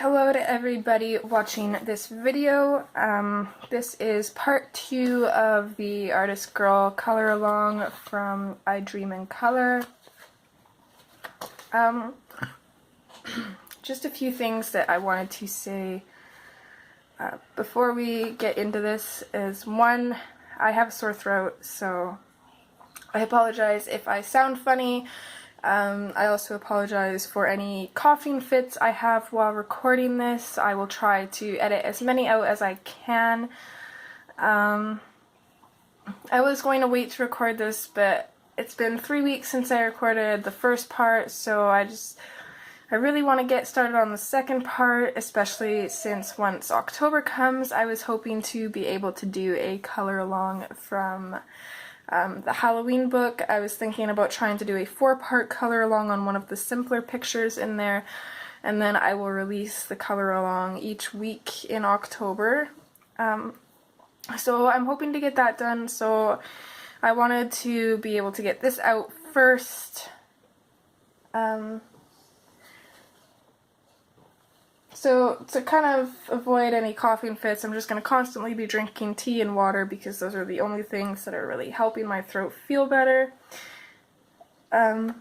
Hello to everybody watching this video. This is part 2 of the Artist Girl color along from I Dream in Color. Just a few things that I wanted to say before we get into this is, one, I have a sore throat, so I apologize if I sound funny. I also apologize for any coughing fits I have while recording this. I will try to edit as many out as I can. I was going to wait to record this, but it's been 3 weeks since I recorded the first part, so I really want to get started on the second part, especially since once October comes, I was hoping to be able to do a color along from the Halloween book. I was thinking about trying to do a 4-part color along on one of the simpler pictures in there, and then I will release the color along each week in October. So I'm hoping to get that done, so I wanted to be able to get this out first. So to kind of avoid any coughing fits, I'm just going to constantly be drinking tea and water because those are the only things that are really helping my throat feel better. I've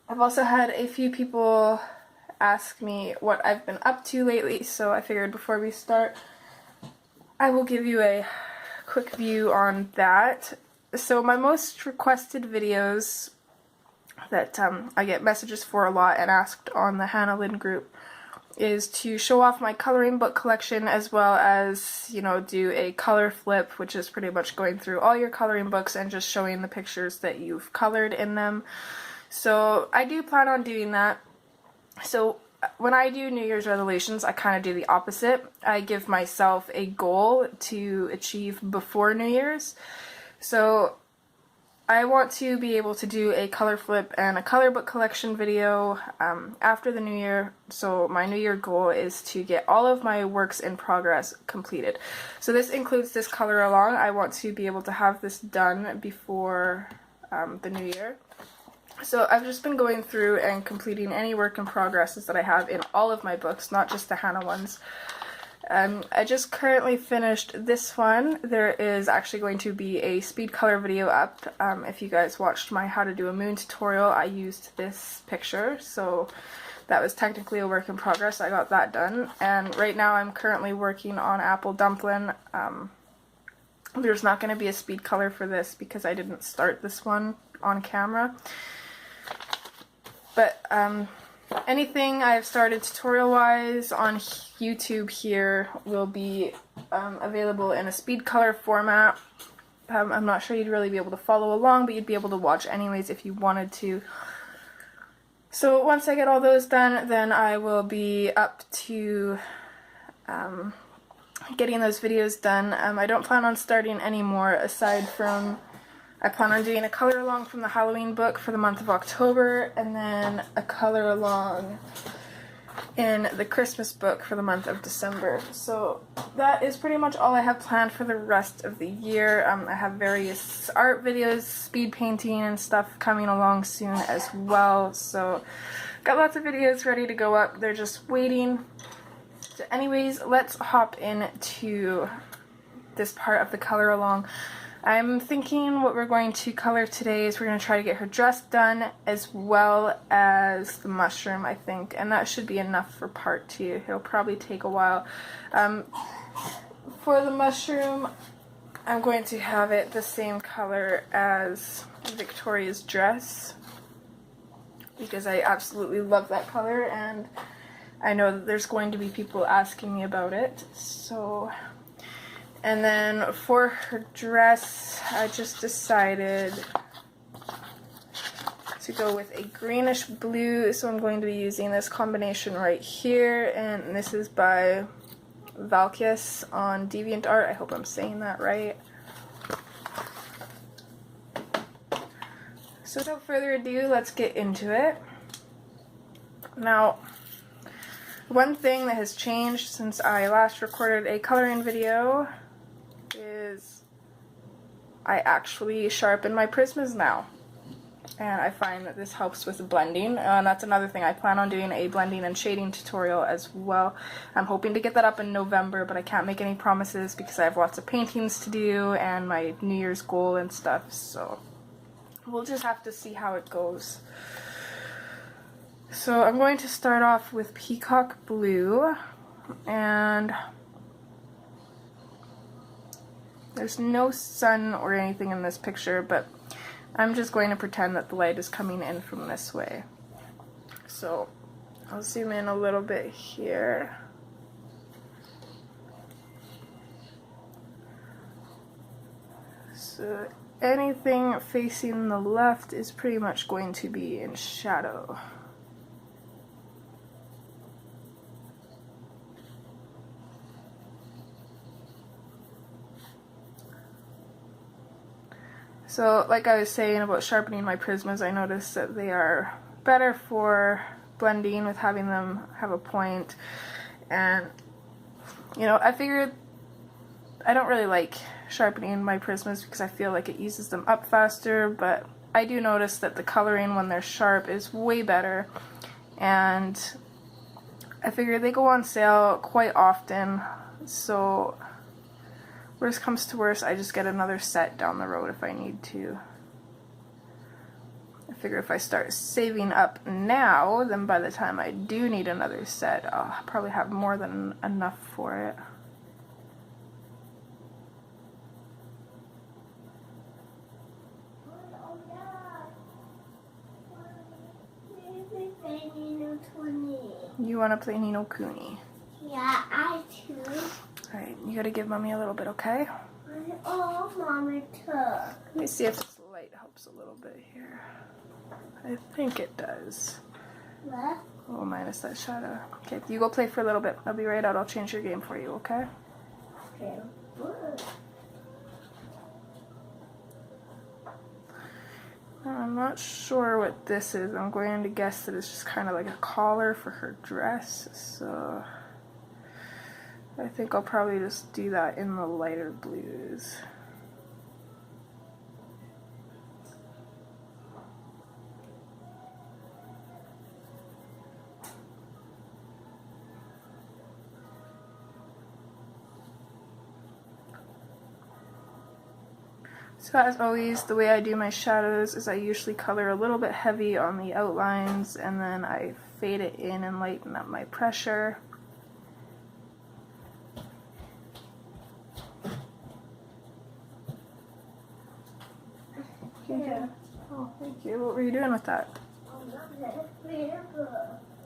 also had a few people ask me what I've been up to lately, so I figured before we start, I will give you a quick view on that. So my most requested videos that I get messages for a lot and asked on the Lynn group is to show off my coloring book collection, as well as, you know, do a color flip, which is pretty much going through all your coloring books and just showing the pictures that you've colored in them. So I do plan on doing that. So when I do New Year's resolutions, I kind of do the opposite. I give myself a goal to achieve before New Year's. So I want to be able to do a color flip and a color book collection video after the new year. So my new year goal is to get all of my works in progress completed. So this includes this color along. I want to be able to have this done before the new year. So I've just been going through and completing any work in progresses that I have in all of my books, not just the Hannah ones. I just currently finished this one. There is actually going to be a speed color video up. If you guys watched my how to do a moon tutorial, I used this picture, so that was technically a work in progress. I got that done, and right now I'm currently working on Apple Dumpling. There's not going to be a speed color for this because I didn't start this one on camera, but anything I've started tutorial-wise on YouTube here will be available in a speed color format. I'm not sure you'd really be able to follow along, but you'd be able to watch anyways if you wanted to. So once I get all those done, then I will be up to getting those videos done. I don't plan on starting any more aside from I plan on doing a color along from the Halloween book for the month of October, and then a color along in the Christmas book for the month of December. So that is pretty much all I have planned for the rest of the year. I have various art videos, speed painting and stuff coming along soon as well. So got lots of videos ready to go up. They're just waiting. So anyways, let's hop into this part of the color along. I'm thinking what we're going to color today is we're going to try to get her dress done as well as the mushroom, I think, and that should be enough for part 2. It'll probably take a while. For the mushroom, I'm going to have it the same color as Victoria's dress because I absolutely love that color, and I know that there's going to be people asking me about it. So, and then for her dress, I just decided to go with a greenish blue, so I'm going to be using this combination right here, and this is by Valkius on DeviantArt. I hope I'm saying that right. So without further ado, let's get into it. Now, one thing that has changed since I last recorded a coloring video is I actually sharpen my Prismas now. and I find that this helps with blending, and that's another thing. I plan on doing a blending and shading tutorial as well. I'm hoping to get that up in November, but I can't make any promises because I have lots of paintings to do and my New Year's goal and stuff, so we'll just have to see how it goes. So I'm going to start off with Peacock Blue, and there's no sun or anything in this picture, but I'm just going to pretend that the light is coming in from this way. So I'll zoom in a little bit here. So anything facing the left is pretty much going to be in shadow. So, like I was saying about sharpening my Prismas, I noticed that they are better for blending with having them have a point. And, you know, I figured I don't really like sharpening my Prismas because I feel like it uses them up faster, but I do notice that the coloring when they're sharp is way better. And I figure they go on sale quite often, so worst comes to worst, I just get another set down the road if I need to. I figure if I start saving up now, then by the time I do need another set, I'll probably have more than enough for it. You want to play Ni no Kuni? Yeah, I too. Alright, you gotta give Mommy a little bit, okay? Oh, Mommy took. Let me see if this light helps a little bit here. I think it does. What? Oh, minus that shadow. Okay, you go play for a little bit. I'll be right out. I'll change your game for you, okay? Okay. Good. I'm not sure what this is. I'm going to guess that it's just kind of like a collar for her dress, so I think I'll probably just do that in the lighter blues. So as always, the way I do my shadows is I usually color a little bit heavy on the outlines, and then I fade it in and lighten up my pressure. Yeah. Oh, thank you. What were you doing with that?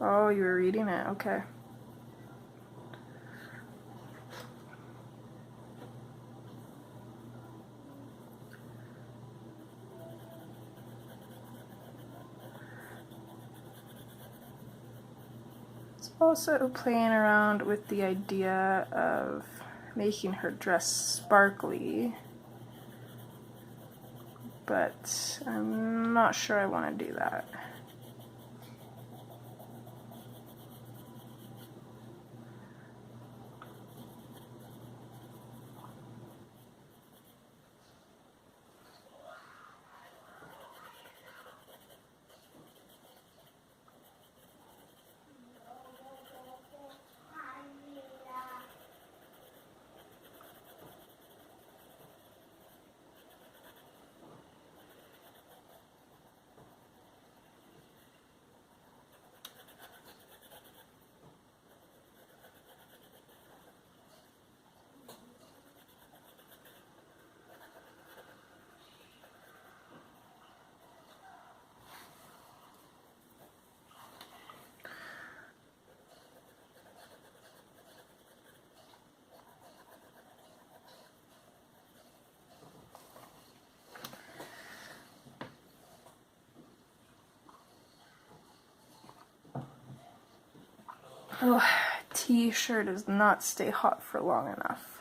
Oh, you were reading it. Okay. Also playing around with the idea of making her dress sparkly, but I'm not sure I want to do that. Oh, tea sure does not stay hot for long enough.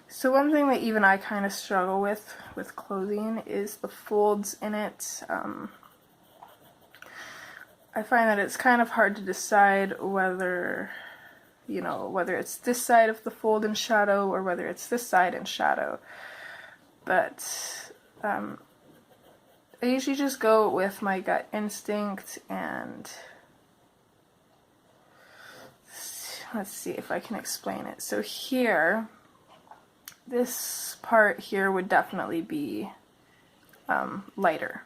So one thing that even I kind of struggle with clothing is the folds in it. I find that it's kind of hard to decide whether you know, whether it's this side of the fold in shadow or whether it's this side in shadow. But I usually just go with my gut instinct, and let's see if I can explain it. So here, this part here would definitely be lighter,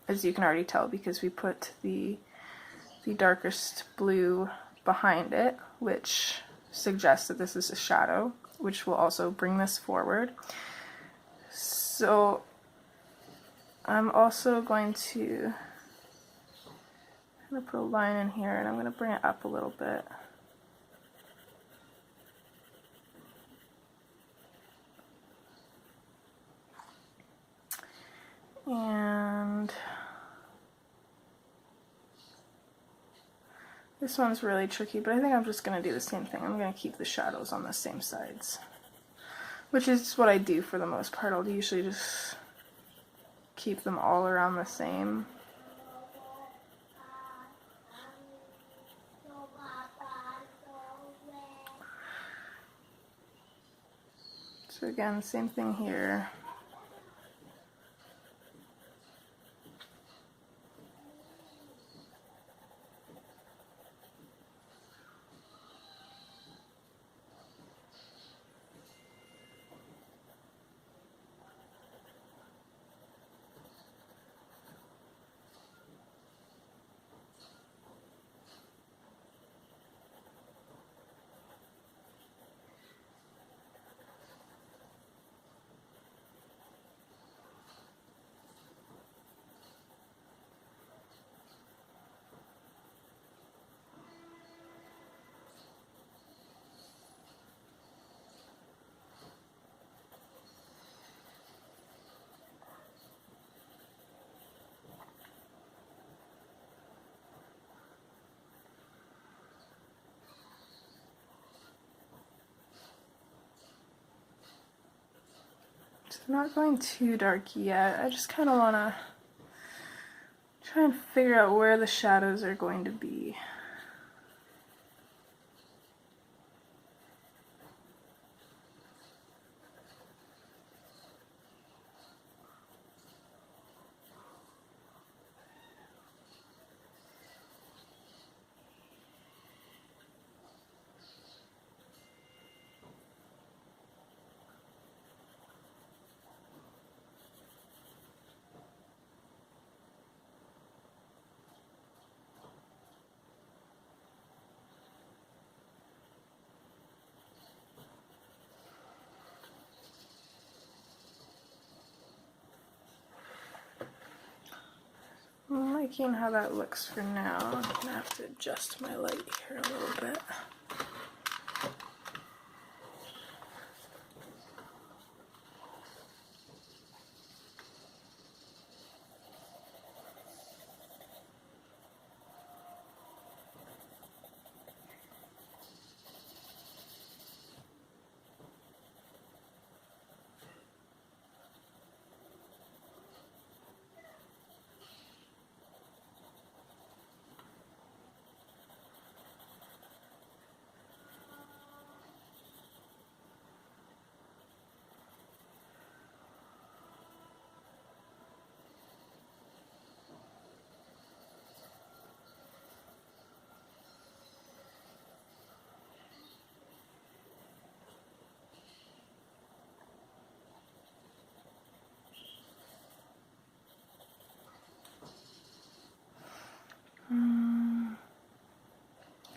as you can already tell, because we put the darkest blue behind it, which suggests that this is a shadow, which will also bring this forward. So I'm also going to put a line in here, and I'm going to bring it up a little bit. And this one's really tricky, but I think I'm just going to do the same thing. I'm going to keep the shadows on the same sides, which is what I do for the most part. I'll usually just keep them all around the same. So again, same thing here. So I'm not going too dark yet. I just kind of want to try and figure out where the shadows are going to be. I'm liking how that looks for now. I'm gonna have to adjust my light here a little bit.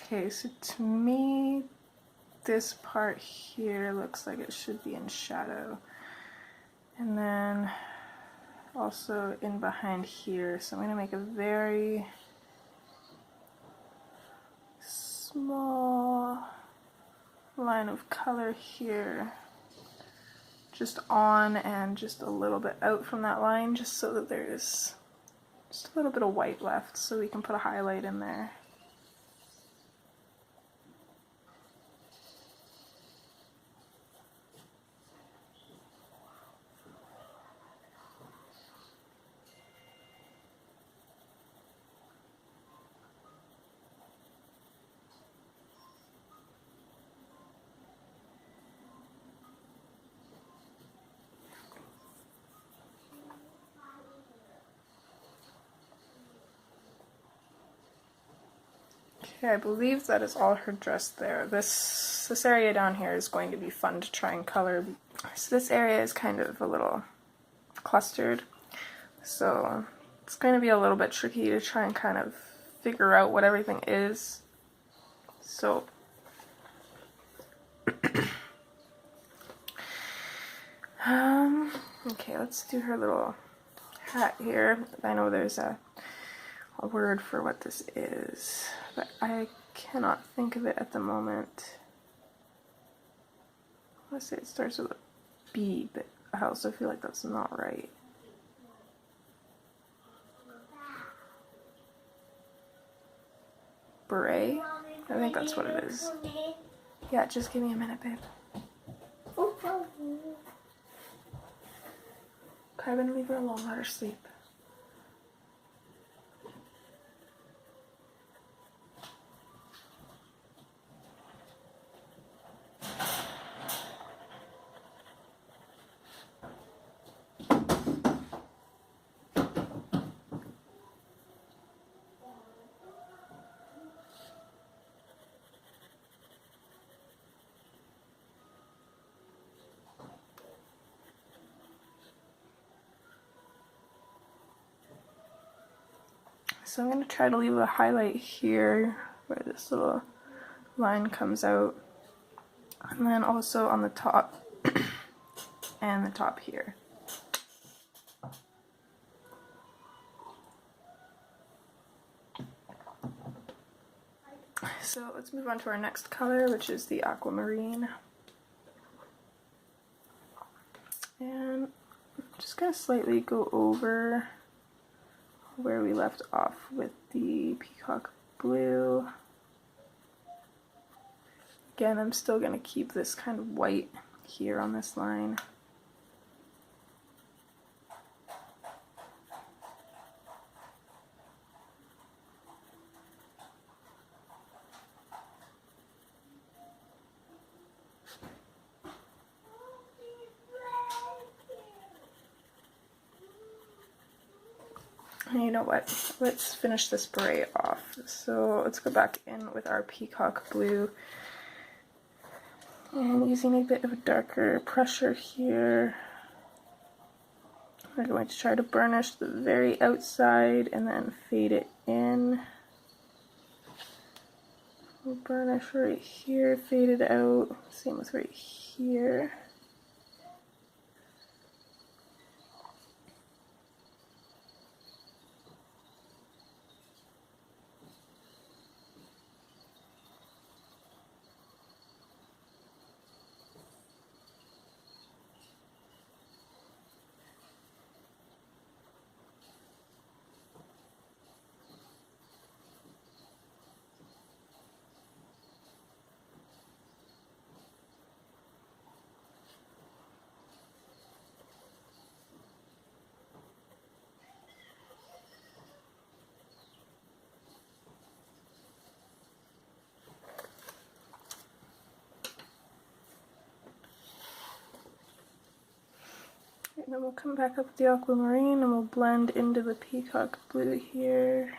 Okay, so to me, this part here looks like it should be in shadow. And then also in behind here. So I'm going to make a very small line of color here, just on and just a little bit out from that line, just so that there's just a little bit of white left, so we can put a highlight in there. Okay, I believe that is all her dress there. This area down here is going to be fun to try and color. So this area is kind of a little clustered. So it's going to be a little bit tricky to try and kind of figure out what everything is. So okay, let's do her little hat here. I know there's a word for what this is, but I cannot think of it at the moment. Let's say it starts with a B, but I also feel like that's not right. Beret? I think that's what it is. Yeah, just give me a minute, babe. Okay, I'm gonna leave her alone, let her sleep. So I'm going to try to leave a highlight here where this little line comes out, and then also on the top and the top here. So let's move on to our next color, which is the aquamarine. And I'm just going to slightly go over where we left off with the peacock blue. Again, I'm still going to keep this kind of white here on this line. And you know what? Let's finish this beret off. So let's go back in with our peacock blue. And using a bit of a darker pressure here, we're going to try to burnish the very outside and then fade it in. We'll burnish right here, fade it out. Same with right here. And then we'll come back up with the aquamarine and we'll blend into the peacock blue here.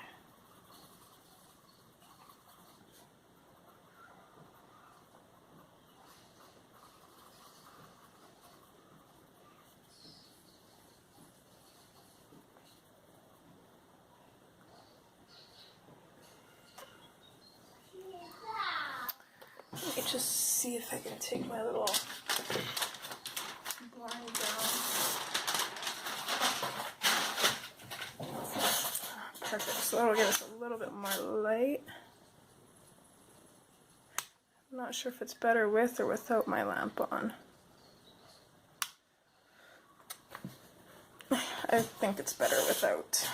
Let me just see if I can take my little blind down. Perfect, so that'll give us a little bit more light. I'm not sure if it's better with or without my lamp on. I think it's better without.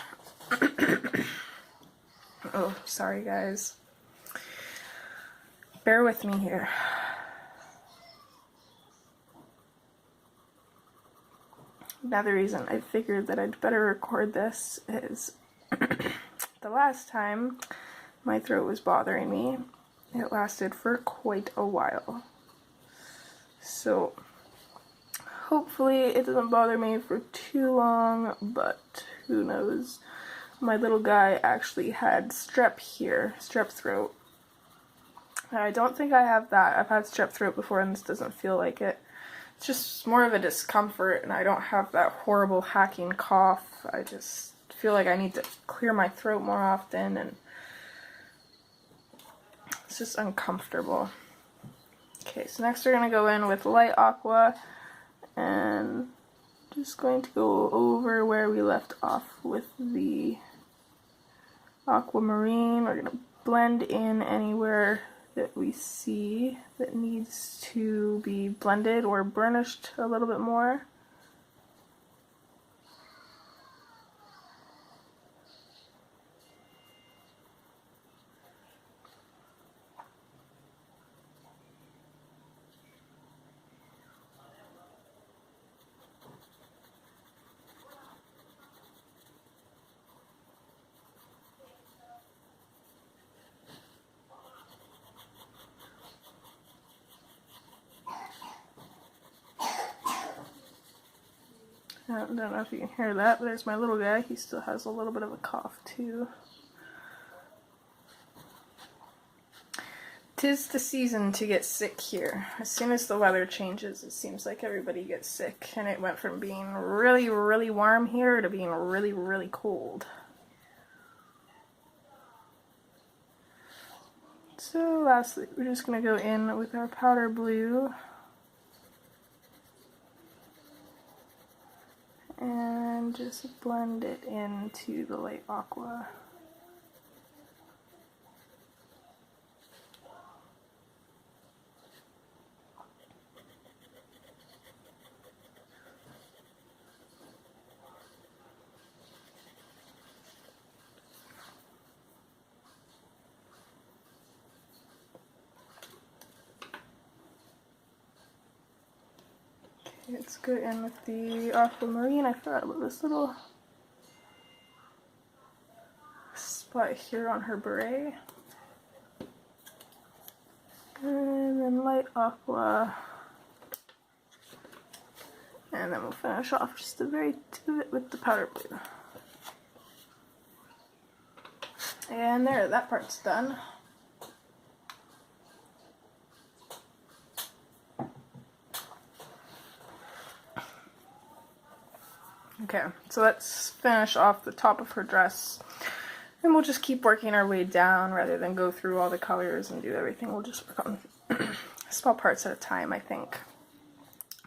Oh, sorry guys. Bear with me here. Another reason I figured that I'd better record this is the last time my throat was bothering me, it lasted for quite a while. So hopefully it doesn't bother me for too long, but who knows. My little guy actually had strep here, strep throat, I don't think I have that. I've had strep throat before and this doesn't feel like it. It's just more of a discomfort, and I don't have that horrible hacking cough. I just feel like I need to clear my throat more often, and it's just uncomfortable. Okay, so next we're going to go in with light aqua, and just going to go over where we left off with the aquamarine. We're going to blend in anywhere that we see that needs to be blended or burnished a little bit more. I don't know if you can hear that, but there's my little guy. He still has a little bit of a cough too. 'Tis the season to get sick here. As soon as the weather changes, it seems like everybody gets sick, and it went from being really, really warm here to being really, really cold. So lastly, we're just going to go in with our powder blue. And just blend it into the light aqua. Let's go in with the aquamarine. I forgot about this little spot here on her beret. And then light aqua. And then we'll finish off just the very tip of it with the powder blue. And there, that part's done. Okay, so let's finish off the top of her dress, and we'll just keep working our way down rather than go through all the colors and do everything. We'll just work on small parts at a time, I think,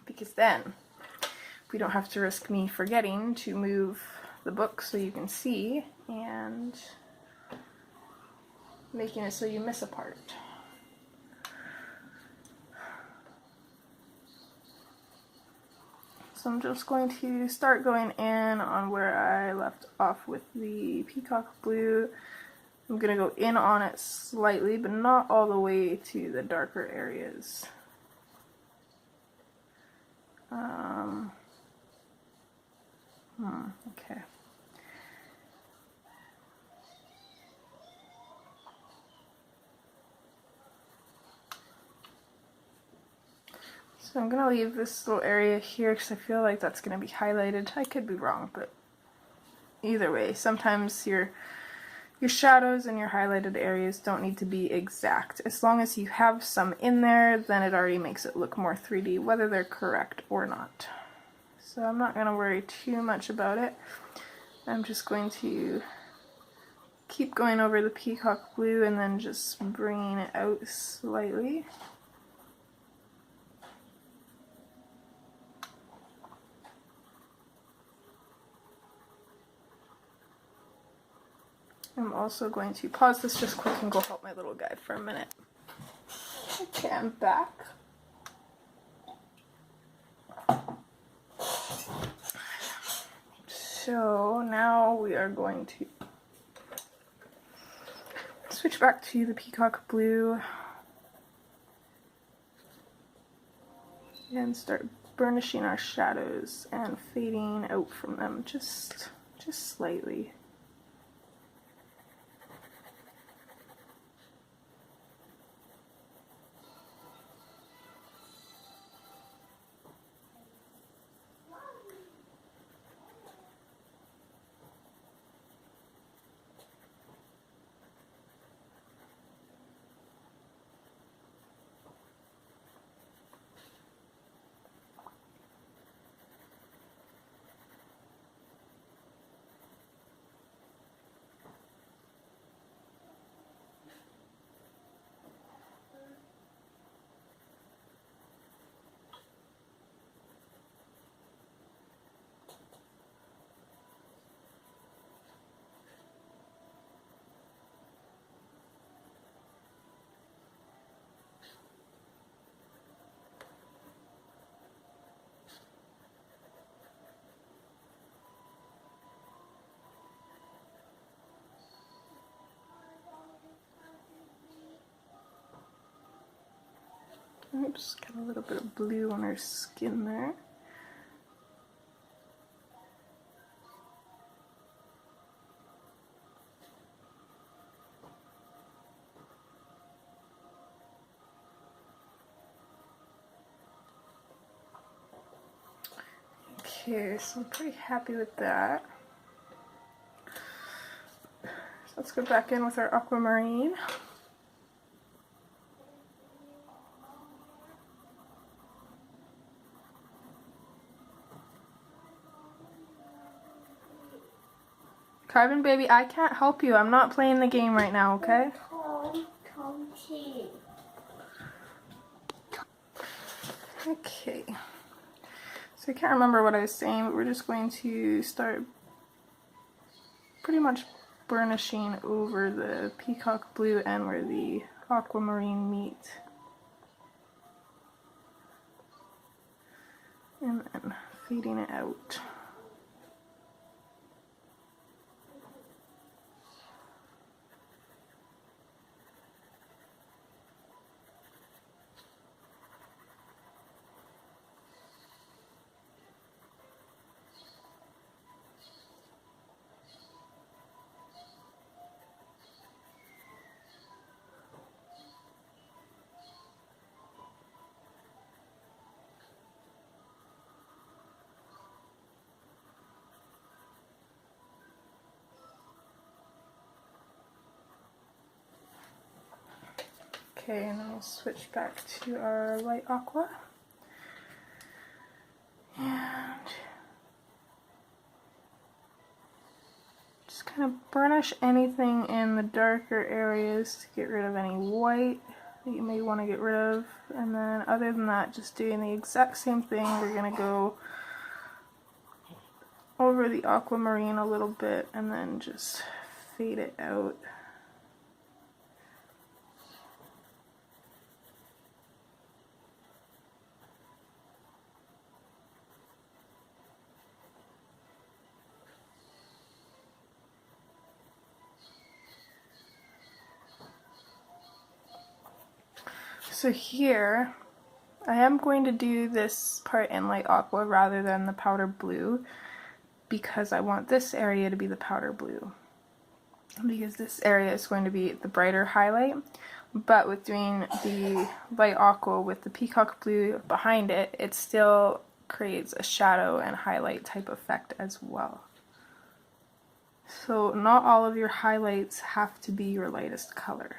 because then we don't have to risk me forgetting to move the book so you can see and making it so you miss a part. So I'm just going to start going in on where I left off with the peacock blue. I'm going to go in on it slightly, but not all the way to the darker areas. Okay. So I'm going to leave this little area here because I feel like that's going to be highlighted. I could be wrong, but either way, sometimes your shadows and your highlighted areas don't need to be exact. As long as you have some in there, then it already makes it look more 3D, whether they're correct or not. So I'm not going to worry too much about it. I'm just going to keep going over the peacock blue and then just bringing it out slightly. I'm also going to pause this just quick and go help my little guy for a minute. Okay, I'm back. So now we are going to switch back to the peacock blue and start burnishing our shadows and fading out from them just slightly. Oops, got a little bit of blue on her skin there. Okay, so I'm pretty happy with that. So let's go back in with our aquamarine. Carbon baby, I can't help you. I'm not playing the game right now, okay? Okay. So I can't remember what I was saying, but we're just going to start pretty much burnishing over the peacock blue and where the aquamarine meet. And then fading it out. Okay, and then we'll switch back to our light aqua. And just kind of burnish anything in the darker areas to get rid of any white that you may want to get rid of. And then other than that, just doing the exact same thing. We're going to go over the aquamarine a little bit and then just fade it out. So here, I am going to do this part in light aqua rather than the powder blue because I want this area to be the powder blue. Because this area is going to be the brighter highlight, but with doing the light aqua with the peacock blue behind it, it still creates a shadow and highlight type effect as well. So not all of your highlights have to be your lightest color.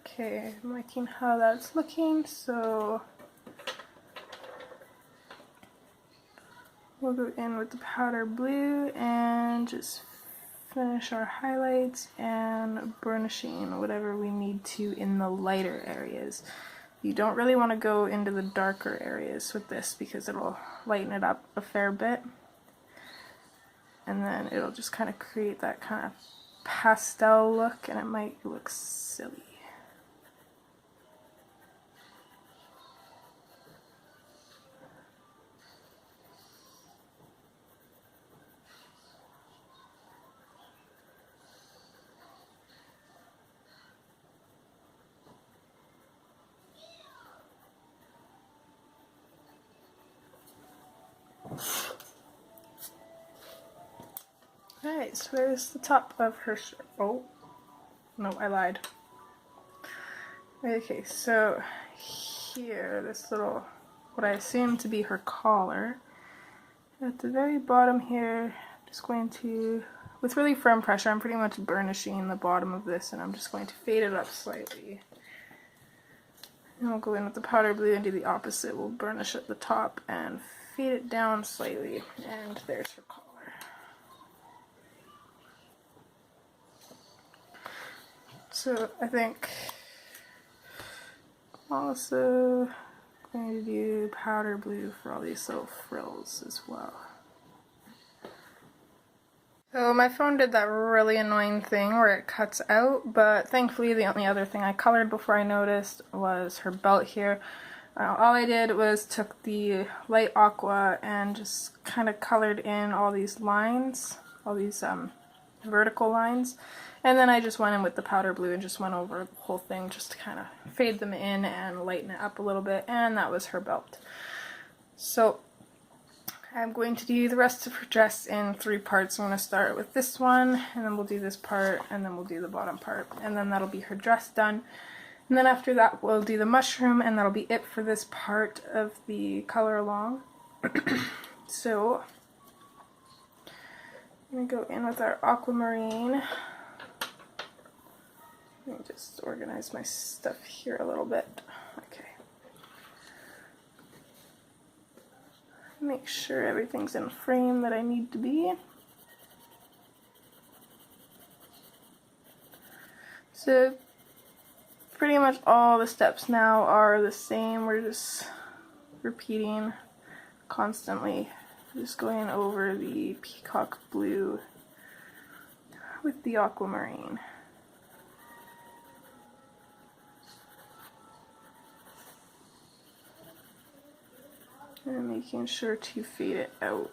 Okay, I'm liking how that's looking, so we'll go in with the powder blue and just finish our highlights and burnishing whatever we need to in the lighter areas. You don't really want to go into the darker areas with this because it'll lighten it up a fair bit. And then it'll just kind of create that kind of pastel look and it might look silly. Alright, so there's the top of her shirt. Oh, no, I lied. Okay, so here, this little, what I assume to be her collar. At the very bottom here, I'm just going to, with really firm pressure, I'm pretty much burnishing the bottom of this and I'm just going to fade it up slightly. And we'll go in with the powder blue and do the opposite. We'll burnish at the top and fade it down slightly. And there's her collar. So I think Also going to do powder blue for all these little frills as well. So my phone did that really annoying thing where it cuts out, but thankfully the only other thing I colored before I noticed was her belt here. All I did was took the light aqua and just kind of colored in all these lines, all these vertical lines, and then I just went in with the powder blue and just went over the whole thing just to kind of fade them in and lighten it up a little bit, and that was her belt. So I'm going to do the rest of her dress in 3 parts. I'm going to start with this one, and then we'll do this part, and then we'll do the bottom part, and then that'll be her dress done. And then after that we'll do the mushroom, and that'll be it for this part of the color along. So I'm going to go in with our aquamarine. Let me just organize my stuff here a little bit. Okay. Make sure everything's in frame that I need to be. So pretty much all the steps now are the same. We're just repeating constantly. Just going over the peacock blue with the aquamarine. And making sure to fade it out.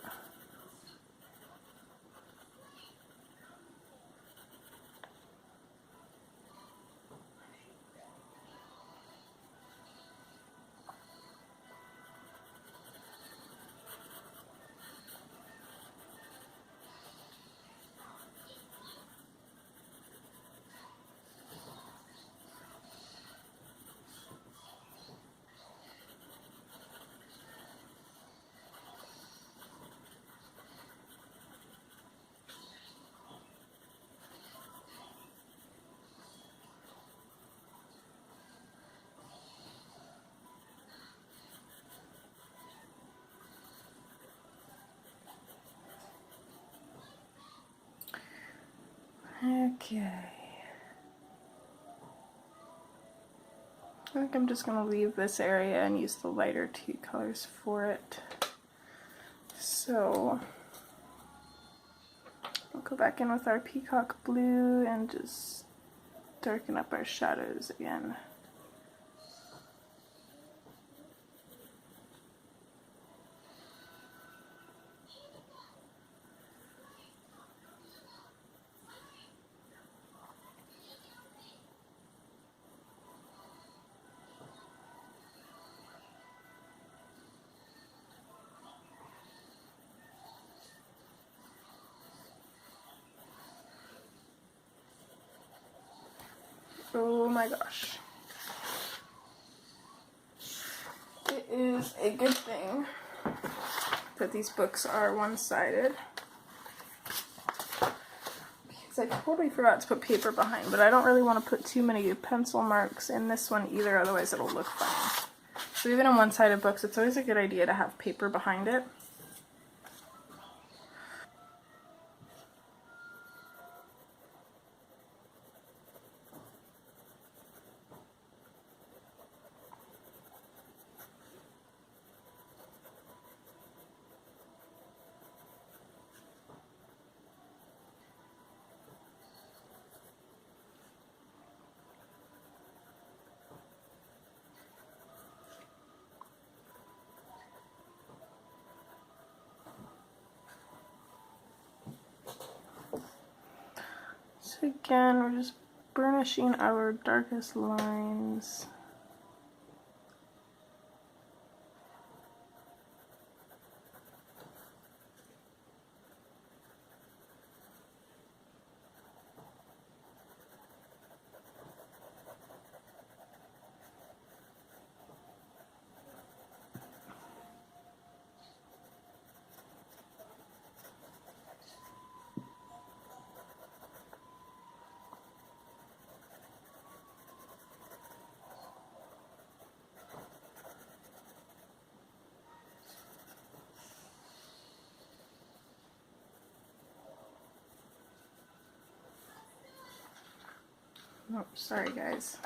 Okay. I think I'm just going to leave this area and use the lighter 2 colors for it. So we'll go back in with our peacock blue and just darken up our shadows again. Oh my gosh. It is a good thing that these books are one-sided, because I totally forgot to put paper behind, but I don't really want to put too many pencil marks in this one either, otherwise it'll look funny. So even in one-sided books, it's always a good idea to have paper behind it. So again, we're just burnishing our darkest lines. Oh, sorry guys.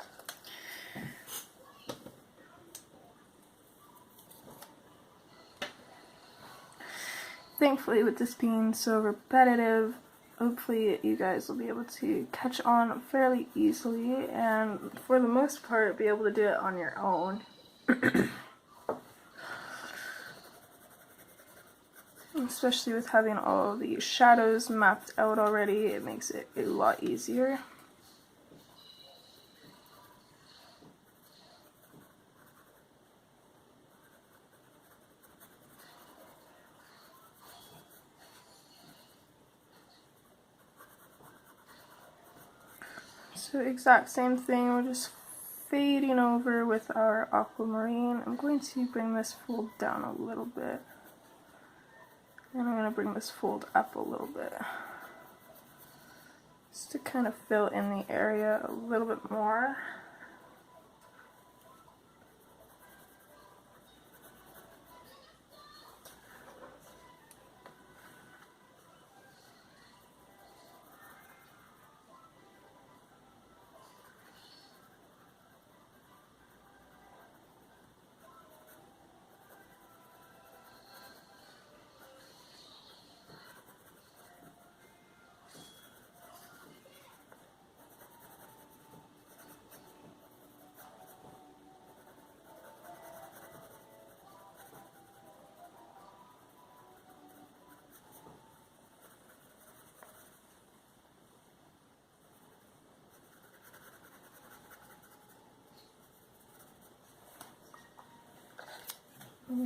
thankfully, with this being so repetitive, hopefully you guys will be able to catch on fairly easily and for the most part be able to do it on your own. Especially with having all the shadows mapped out already, it makes it a lot easier. So exact same thing, we're just fading over with our aquamarine. I'm going to bring this fold down a little bit. And I'm going to bring this fold up a little bit. Just to kind of fill in the area a little bit more.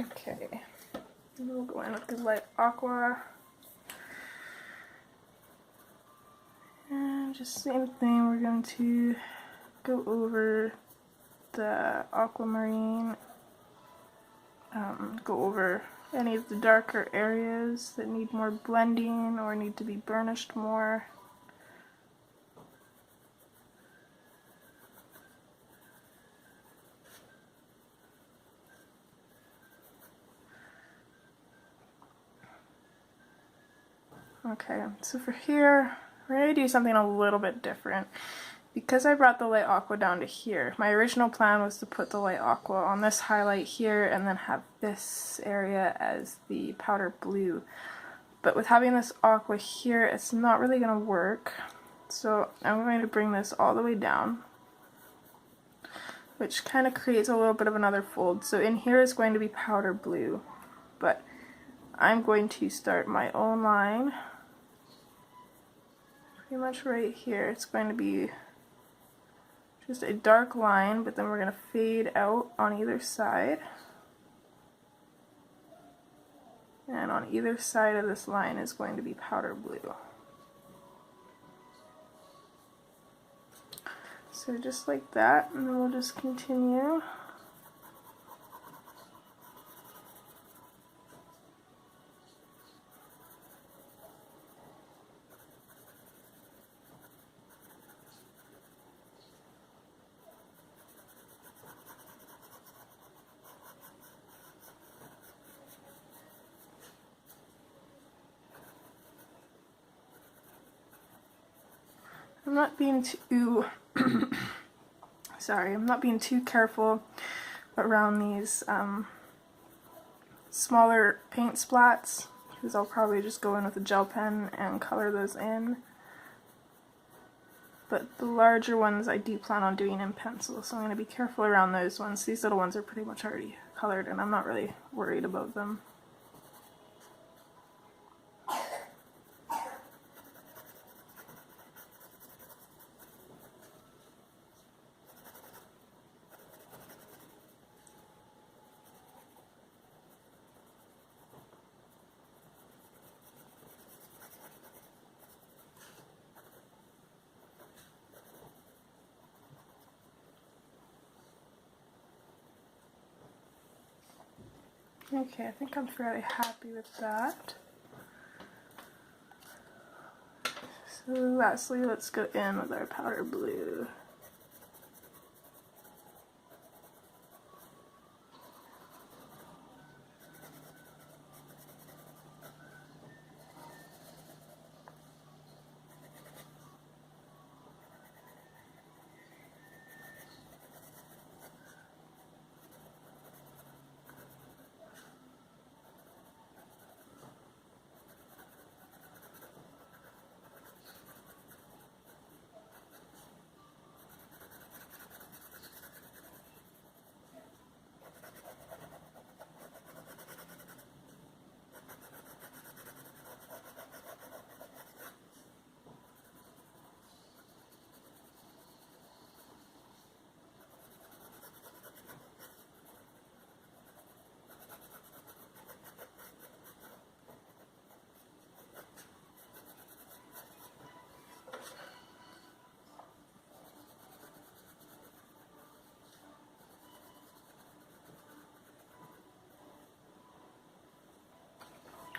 Okay, and we'll go in with the light aqua. And just same thing, we're going to go over the aquamarine, go over any of the darker areas that need more blending or need to be burnished more. Okay, so for here, we're going to do something a little bit different. Because I brought the light aqua down to here, my original plan was to put the light aqua on this highlight here and then have this area as the powder blue. But with having this aqua here, it's not really going to work. So I'm going to bring this all the way down, which kind of creates a little bit of another fold. So in here is going to be powder blue, but I'm going to start my own line pretty much right here. It's going to be just a dark line, but then we're going to fade out on either side. And on either side of this line is going to be powder blue. So just like that, and then we'll just continue. I'm not being too sorry, I'm not being too careful around these smaller paint splats, because I'll probably just go in with a gel pen and color those in. But the larger ones I do plan on doing in pencil, so I'm going to be careful around those ones. These little ones are pretty much already colored and I'm not really worried about them. Okay, I think I'm fairly happy with that. So lastly, let's go in with our powder blue.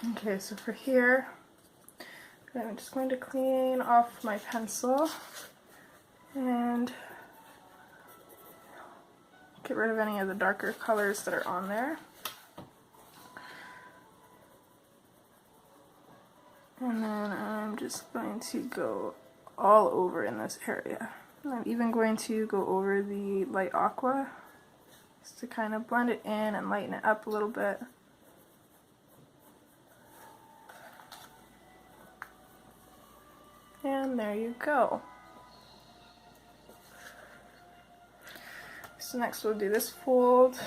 Okay, so for here, I'm just going to clean off my pencil and get rid of any of the darker colors that are on there. And then I'm just going to go all over in this area. I'm even going to go over the light aqua just to kind of blend it in and lighten it up a little bit. And there you go. So next we'll do this fold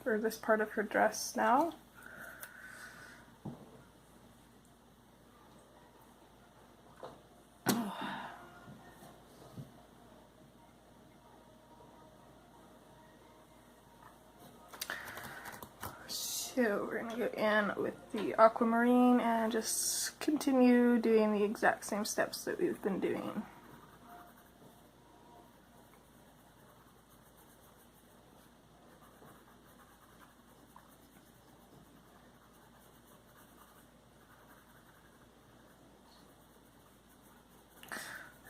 for this part of her dress now. So we're going to go in with the aquamarine and just continue doing the exact same steps that we've been doing.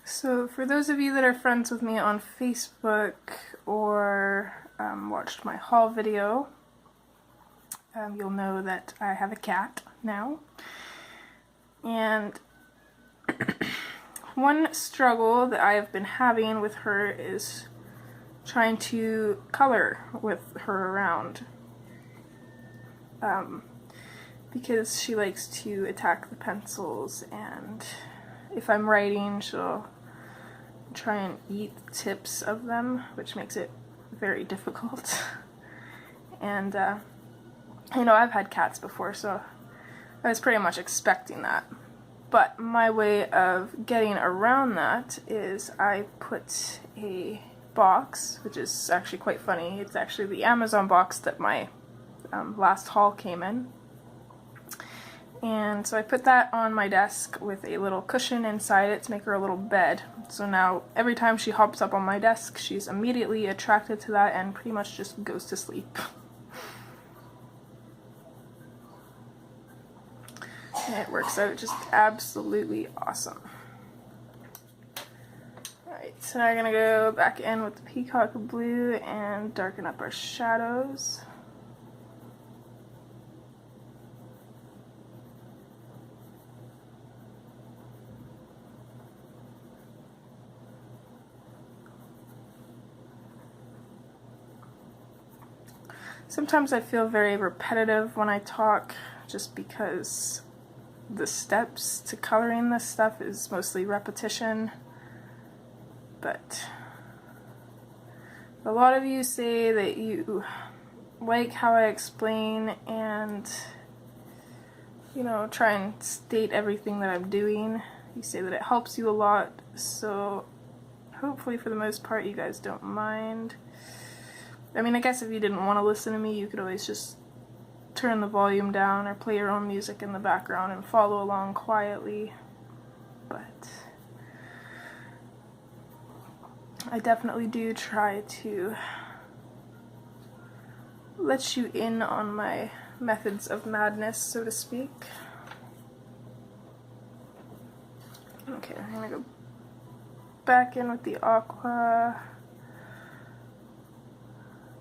So for those of you that are friends with me on Facebook or watched my haul video, you'll know that I have a cat now. And one struggle that I have been having with her is trying to color with her around. Because she likes to attack the pencils, and if I'm writing, she'll try and eat tips of them, which makes it very difficult. And you know, I've had cats before, so I was pretty much expecting that. But my way of getting around that is I put a box, which is actually quite funny. It's actually the Amazon box that my last haul came in. And so I put that on my desk with a little cushion inside it to make her a little bed. So now every time she hops up on my desk, she's immediately attracted to that and pretty much just goes to sleep. And it works out just absolutely awesome. Alright, so now we're going to go back in with the peacock blue and darken up our shadows. Sometimes I feel very repetitive when I talk, just because the steps to coloring this stuff is mostly repetition. But a lot of you say that you like how I explain and, you know, try and state everything that I'm doing. You say that it helps you a lot, so hopefully for the most part you guys don't mind. I mean, I guess if you didn't want to listen to me, you could always just turn the volume down or play your own music in the background and follow along quietly. But I definitely do try to let you in on my methods of madness, so to speak. Okay, I'm gonna go back in with the aqua.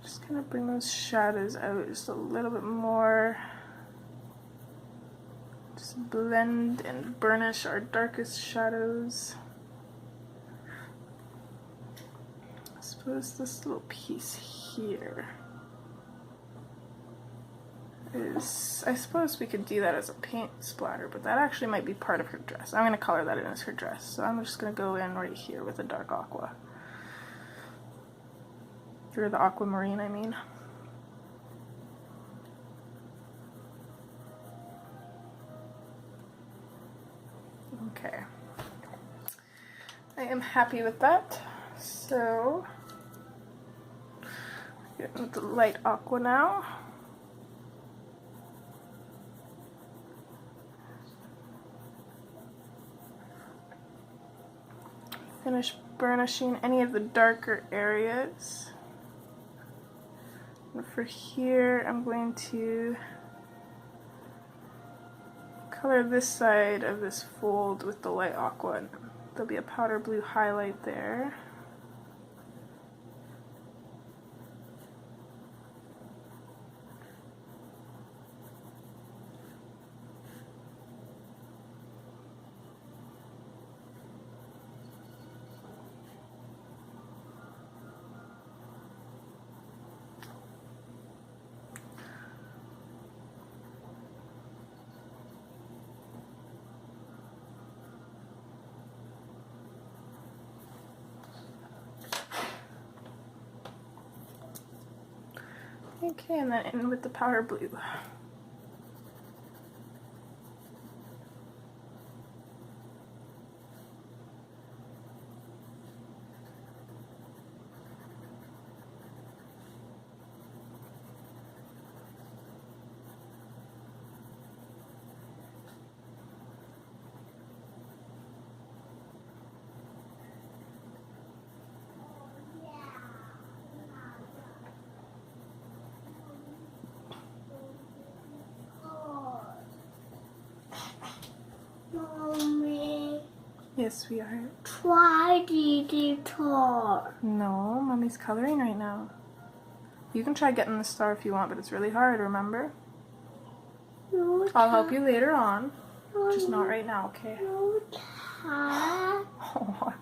Just gonna bring those shadows out just a little bit more. Just blend and burnish our darkest shadows. I suppose this little piece here is, I suppose we could do that as a paint splatter, but that actually might be part of her dress. I'm gonna color that in as her dress, so I'm just gonna go in right here with a dark aqua. Or the aquamarine, I mean. Okay. I am happy with that. So, get with the light aqua now. Finish burnishing any of the darker areas. And for here, I'm going to color this side of this fold with the light aqua, and there'll be a powder blue highlight there. Okay, and then in with the powder blue. Mommy, Yes, we are. try the guitar. No, Mommy's coloring right now. You can try getting the star if you want, but it's really hard, remember? No, I'll help you later on, no, just not right now, okay? no, try. Oh,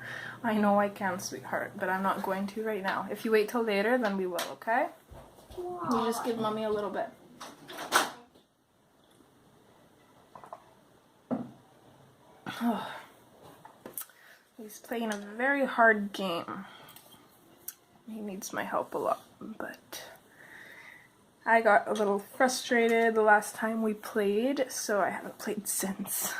I know I can, sweetheart, but I'm not going to right now. If you wait till later, then we will, okay? You just give Mommy a little bit. Oh. He's playing a very hard game. He needs my help a lot, but I got a little frustrated the last time we played, so I haven't played since.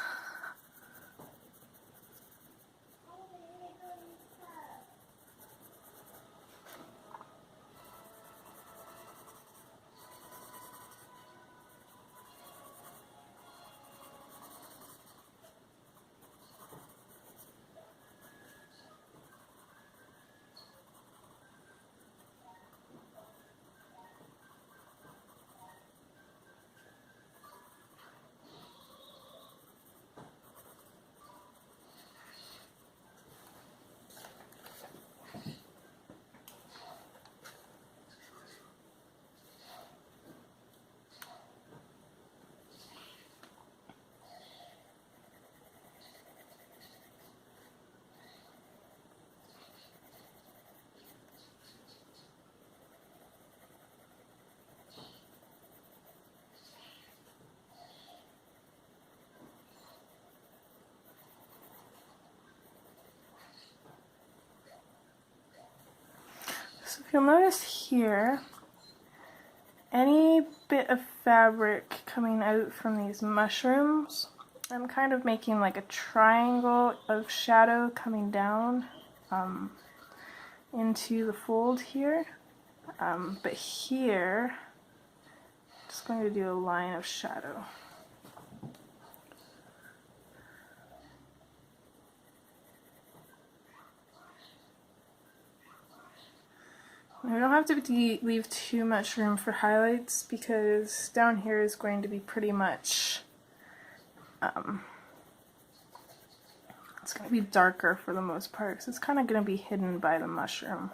So if you'll notice here, any bit of fabric coming out from these mushrooms, I'm kind of making like a triangle of shadow coming down into the fold here. But here, I'm just going to do a line of shadow. We don't have to leave too much room for highlights because down here is going to be pretty much, it's going to be darker for the most part because it's kind of going to be hidden by the mushroom.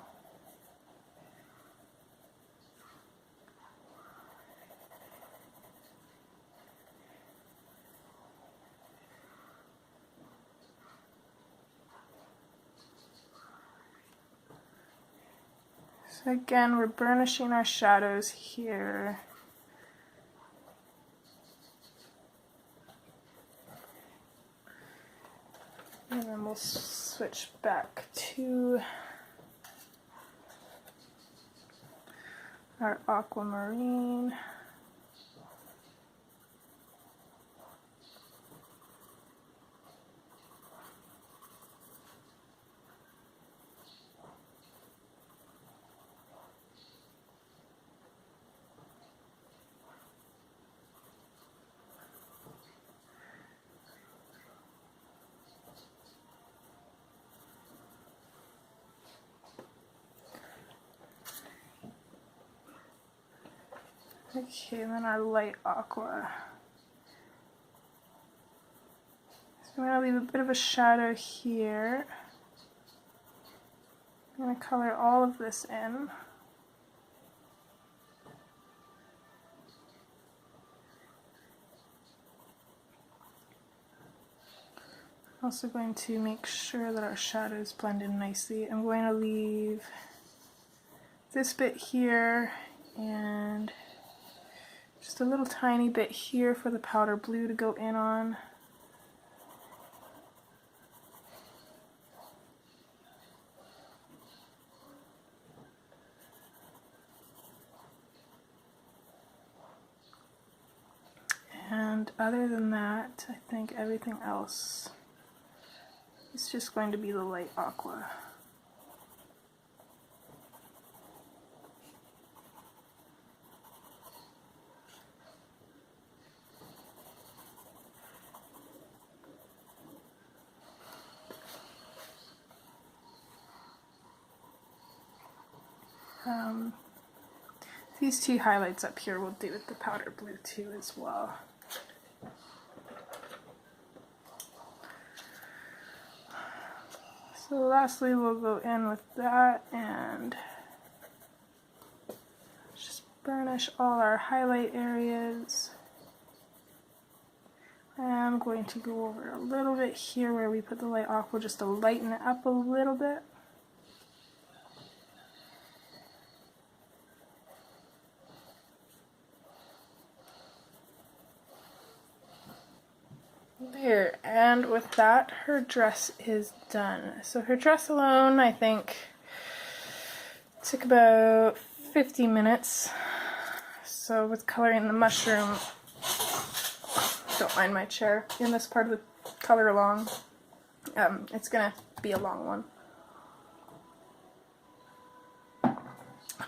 So again, we're burnishing our shadows here. And then we'll switch back to our aquamarine. Okay, and then our light aqua. I'm going to leave a bit of a shadow here. I'm going to color all of this in. Also going to make sure that our shadows blend in nicely. I'm going to leave this bit here and just a little tiny bit here for the powder blue to go in on. And other than that, I think everything else is just going to be the light aqua. These two highlights up here will do with the powder blue too as well. So lastly we'll go in with that and just burnish all our highlight areas. I'm going to go over a little bit here where we put the light aqua just to lighten it up a little bit. There, and with that, her dress is done. So her dress alone, I think, took about 50 minutes. So with coloring the mushroom, don't mind my chair, in this part of the color along, it's gonna be a long one.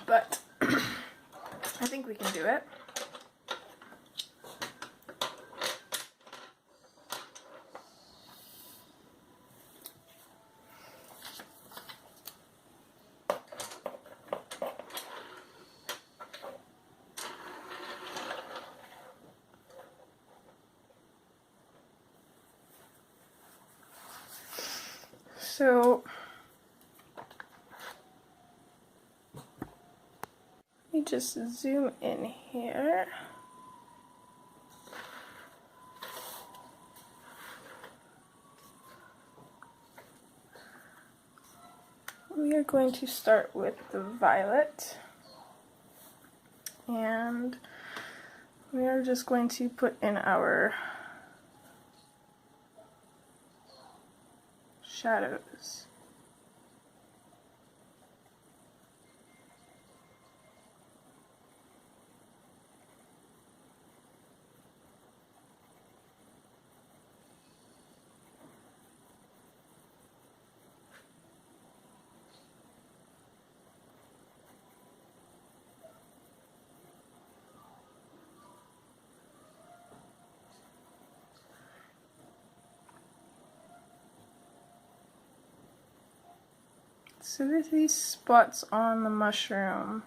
But I think we can do it. So let me just zoom in here. We are going to start with the violet, and we are just going to put in our shadows. So there's these spots on the mushroom.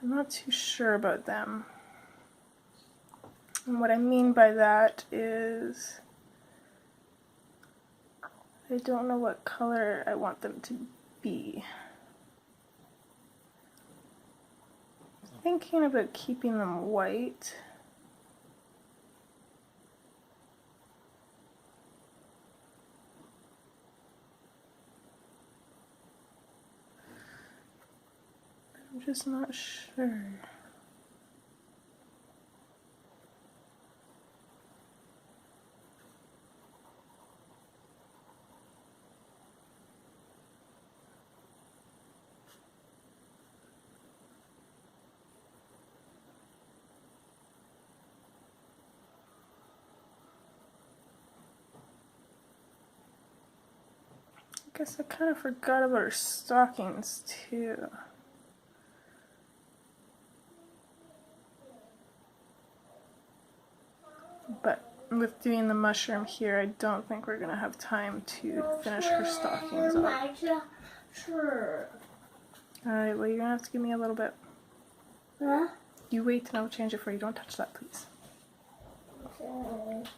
I'm not too sure about them. And what I mean by that is I don't know what color I want them to be. I'm thinking about keeping them white. I'm just not sure. I guess I kind of forgot about her stockings too. But with doing the mushroom here, I don't think we're going to have time to finish her stockings off. Sure. Alright, well you're going to have to give me a little bit. Huh? You wait and I'll change it for you. Don't touch that, please. Okay.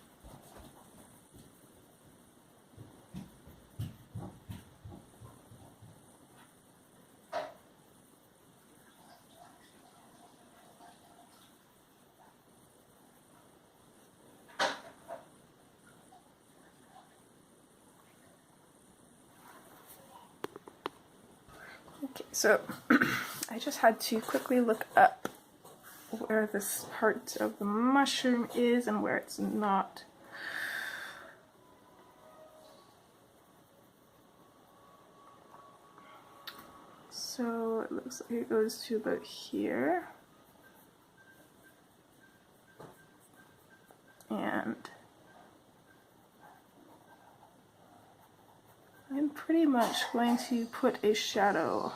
So I just had to quickly look up where this part of the mushroom is and where it's not. So it looks like it goes to about here. And I'm pretty much going to put a shadow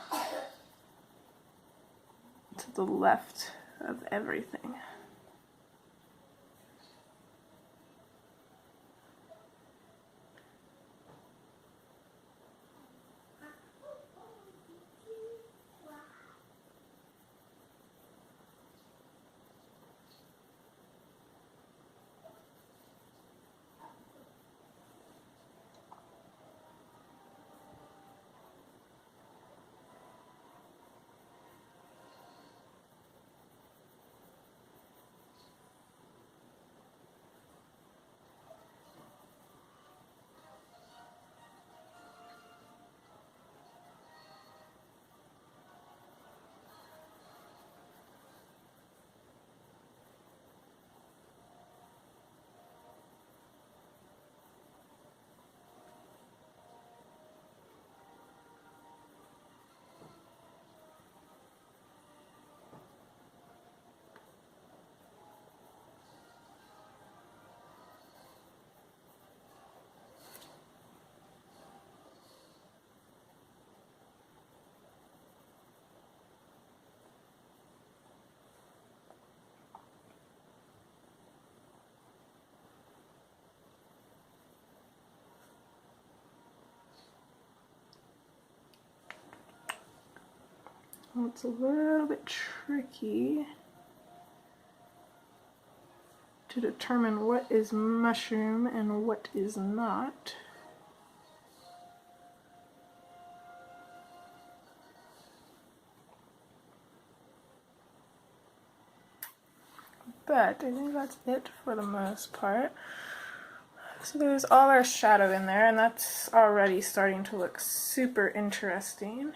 to the left of everything. It's a little bit tricky to determine what is mushroom and what is not. But I think that's it for the most part. So there's all our shadow in there, and that's already starting to look super interesting.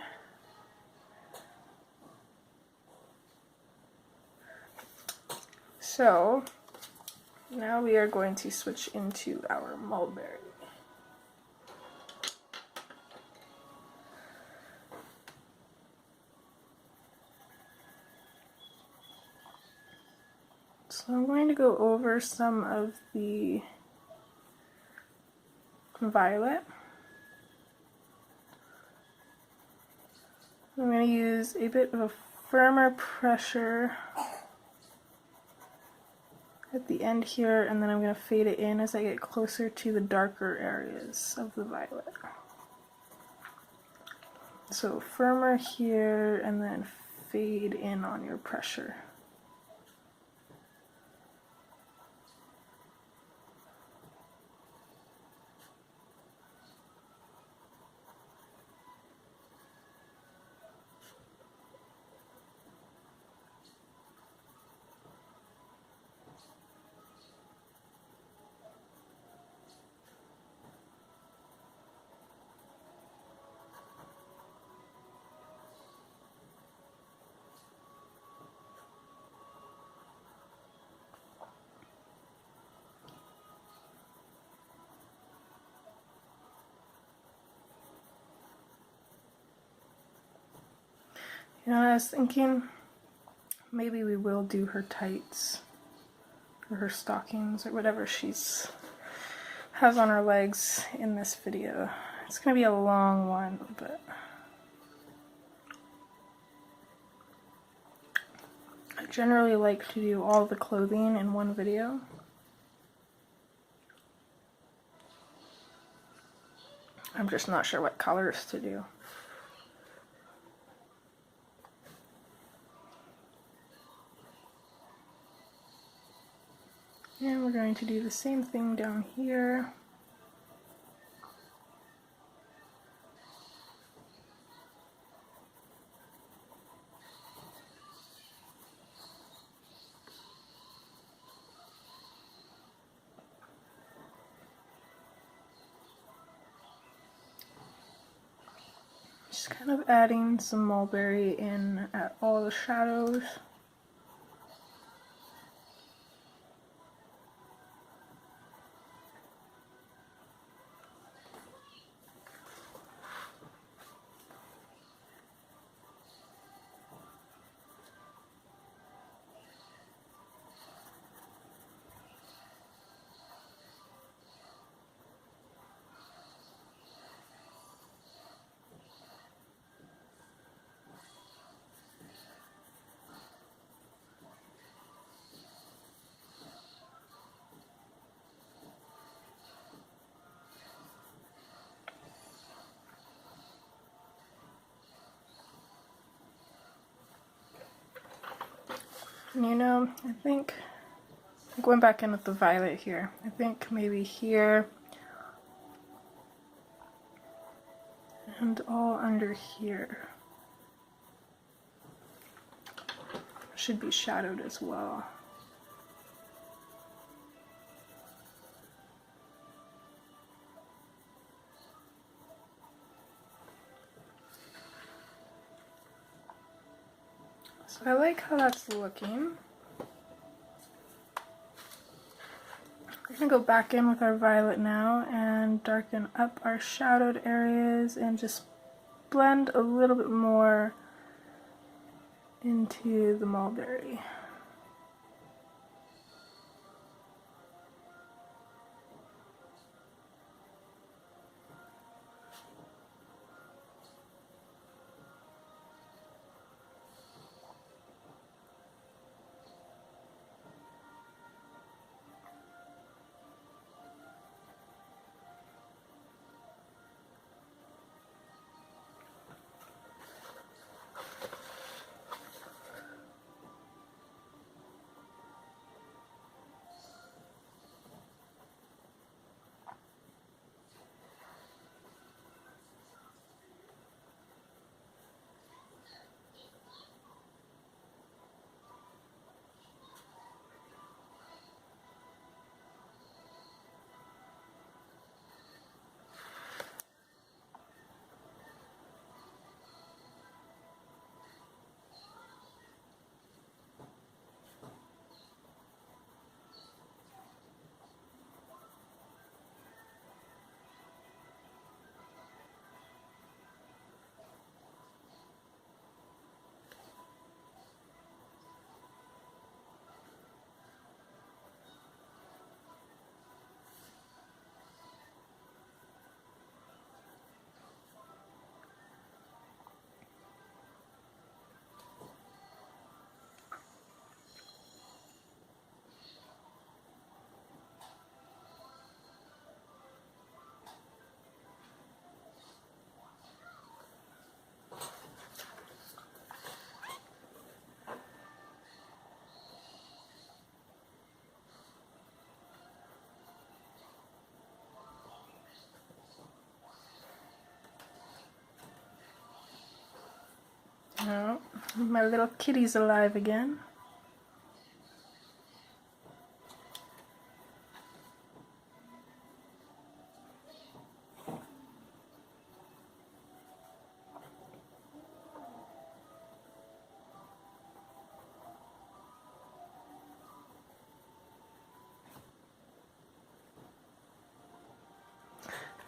So now we are going to switch into our mulberry. So I'm going to go over some of the violet. I'm going to use a bit of a firmer pressure at the end here, and then I'm going to fade it in as I get closer to the darker areas of the violet. So firmer here, and then fade in on your pressure. You know, I was thinking maybe we will do her tights or her stockings or whatever she's has on her legs in this video. It's gonna be a long one, but I generally like to do all the clothing in one video. I'm just not sure what colors to do. And we're going to do the same thing down here. Just kind of adding some mulberry in at all the shadows. And you know, I think going back in with the violet here, I think maybe here and all under here should be shadowed as well. So I like how that's looking. We're gonna go back in with our violet now and darken up our shadowed areas and just blend a little bit more into the mulberry. Oh, my little kitty's alive again.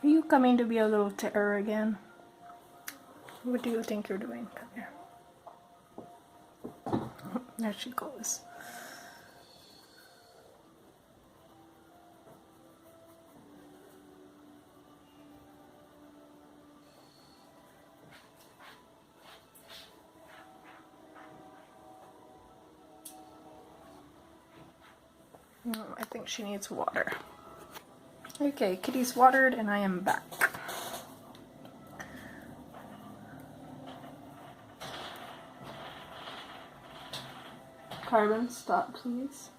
Are you coming to be a little terror again? What do you think you're doing? Come here. There she goes. No, I think she needs water. Okay, kitty's watered and I am back. Carbon, stop please.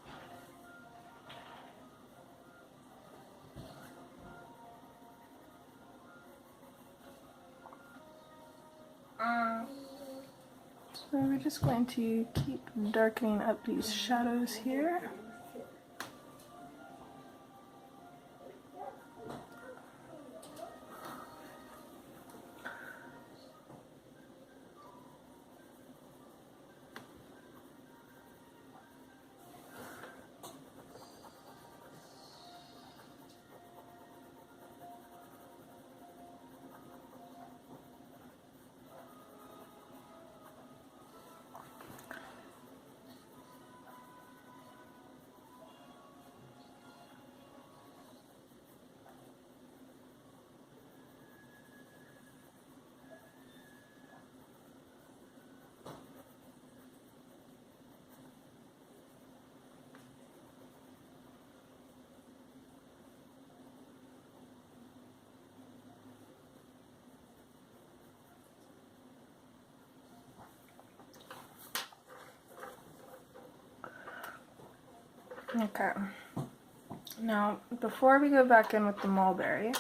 So we're just going to keep darkening up these shadows here. Okay. Now, before we go back in with the mulberry,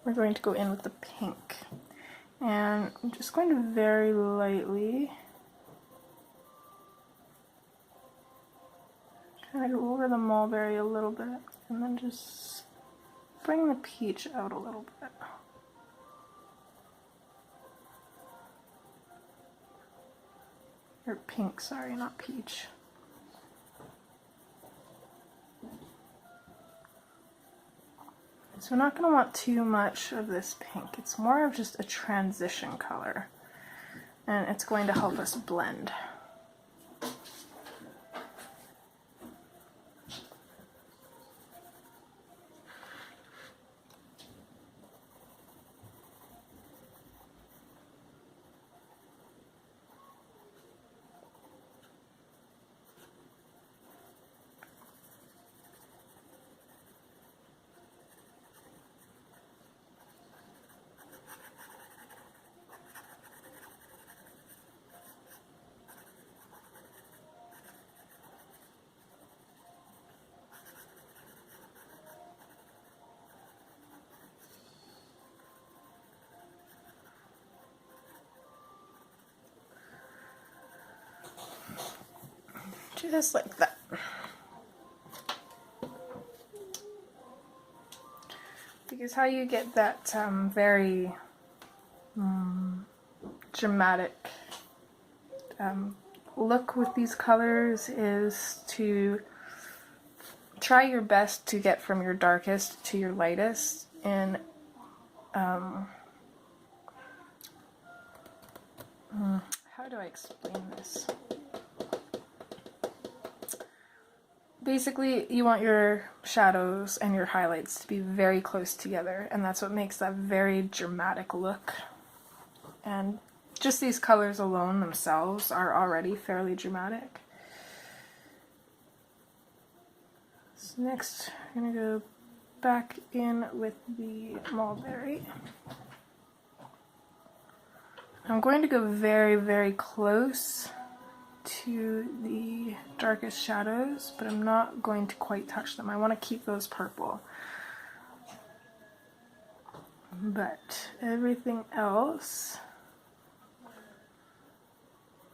we're going to go in with the pink. And I'm just going to very lightly kind of go over the mulberry a little bit, and then just bring the peach out a little bit. Or pink, sorry, not peach. So we're not going to want too much of this pink. It's more of just a transition color, and it's going to help us blend. Just like that. Because how you get that very dramatic look with these colors is to try your best to get from your darkest to your lightest in how do I explain this? Basically, you want your shadows and your highlights to be very close together, and that's what makes that very dramatic look. And just these colors alone themselves are already fairly dramatic. So next, I'm going to go back in with the mulberry. I'm going to go very, very close to the darkest shadows, but I'm not going to quite touch them. I want to keep those purple. But everything else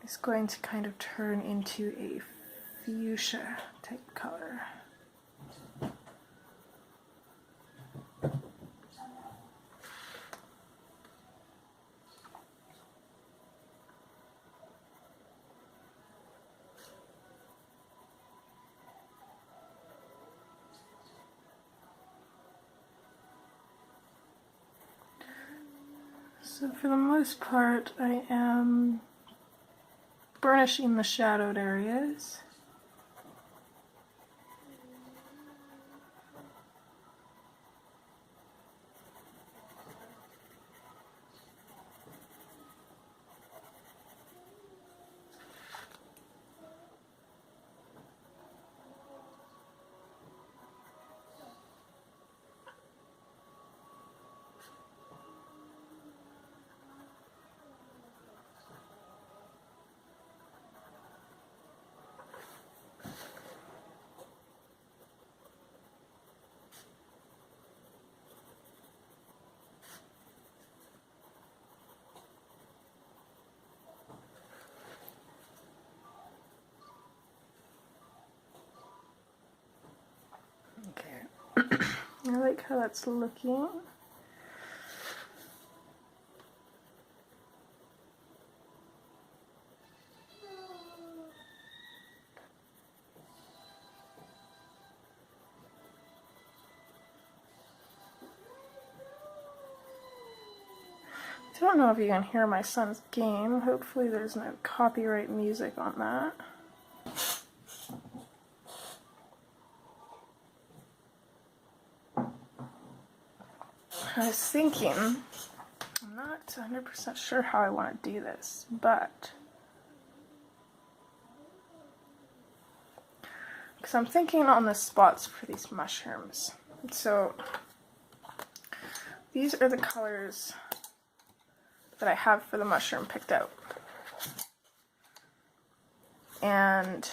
is going to kind of turn into a fuchsia type color. So for the most part, I am burnishing the shadowed areas. Okay, I like how that's looking. I don't know if you can hear my son's game. Hopefully there's no copyright music on that. I was thinking, I'm not 100% sure how I want to do this, but because I'm thinking on the spots for these mushrooms. So these are the colors that I have for the mushroom picked out. And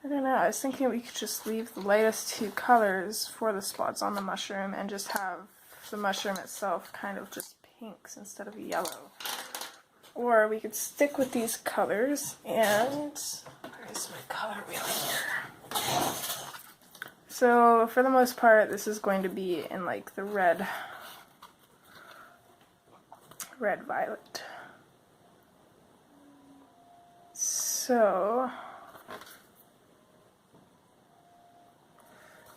I don't know, I was thinking we could just leave the lightest two colors for the spots on the mushroom and just have the mushroom itself kind of just pinks instead of yellow. Or we could stick with these colors and, where's my color wheel here? So for the most part, this is going to be in like the red violet. So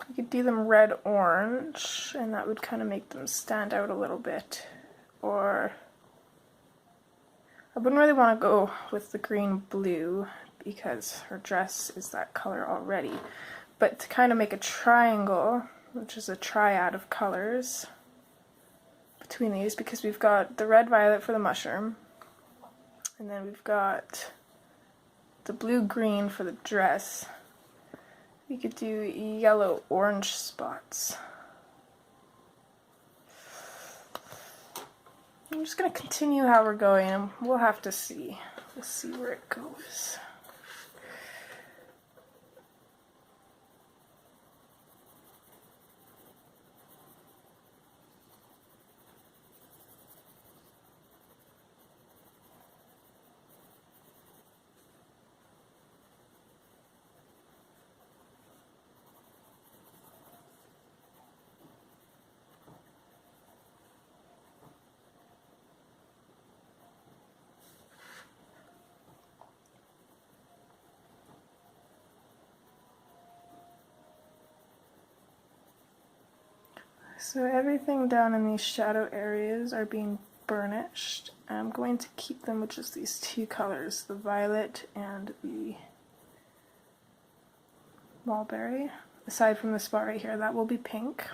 you could do them red orange, and that would kind of make them stand out a little bit. Or I wouldn't really want to go with the green blue because her dress is that color already. But to kind of make a triangle, which is a triad of colors between these, because we've got the red violet for the mushroom, and then we've got the blue green for the dress. We could do yellow orange spots. I'm just going to continue how we're going, and we'll have to see. We'll see where it goes. So everything down in these shadow areas are being burnished. I'm going to keep them with just these two colors, the violet and the mulberry. Aside from the spot right here, that will be pink.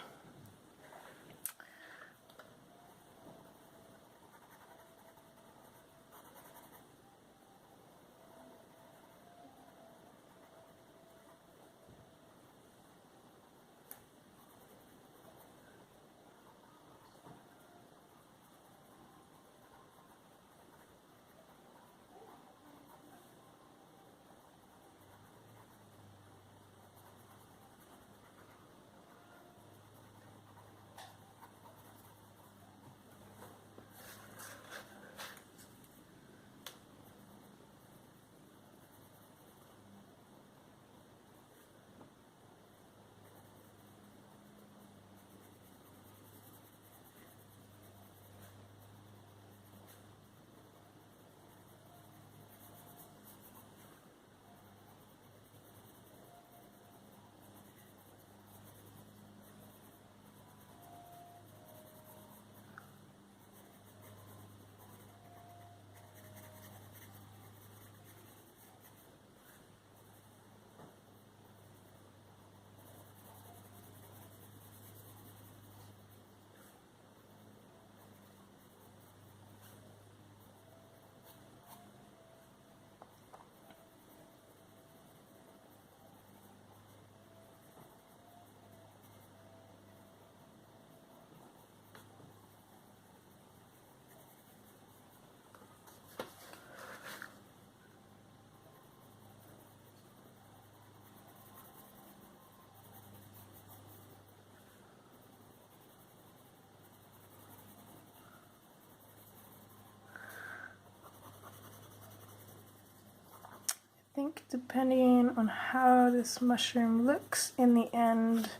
I think depending on how this mushroom looks in the end,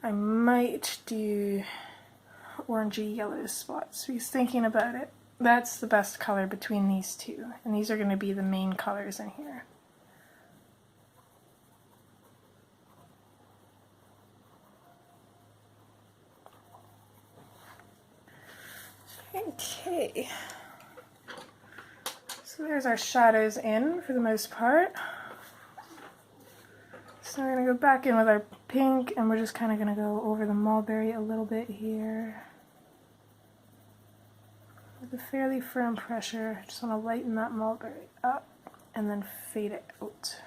I might do orangey yellow spots. So he's thinking about it. That's the best color between these two, and these are going to be the main colors in here. Okay. So there's our shadows in for the most part. So we're going to go back in with our pink, and we're just kind of going to go over the mulberry a little bit here. With a fairly firm pressure, just want to lighten that mulberry up and then fade it out.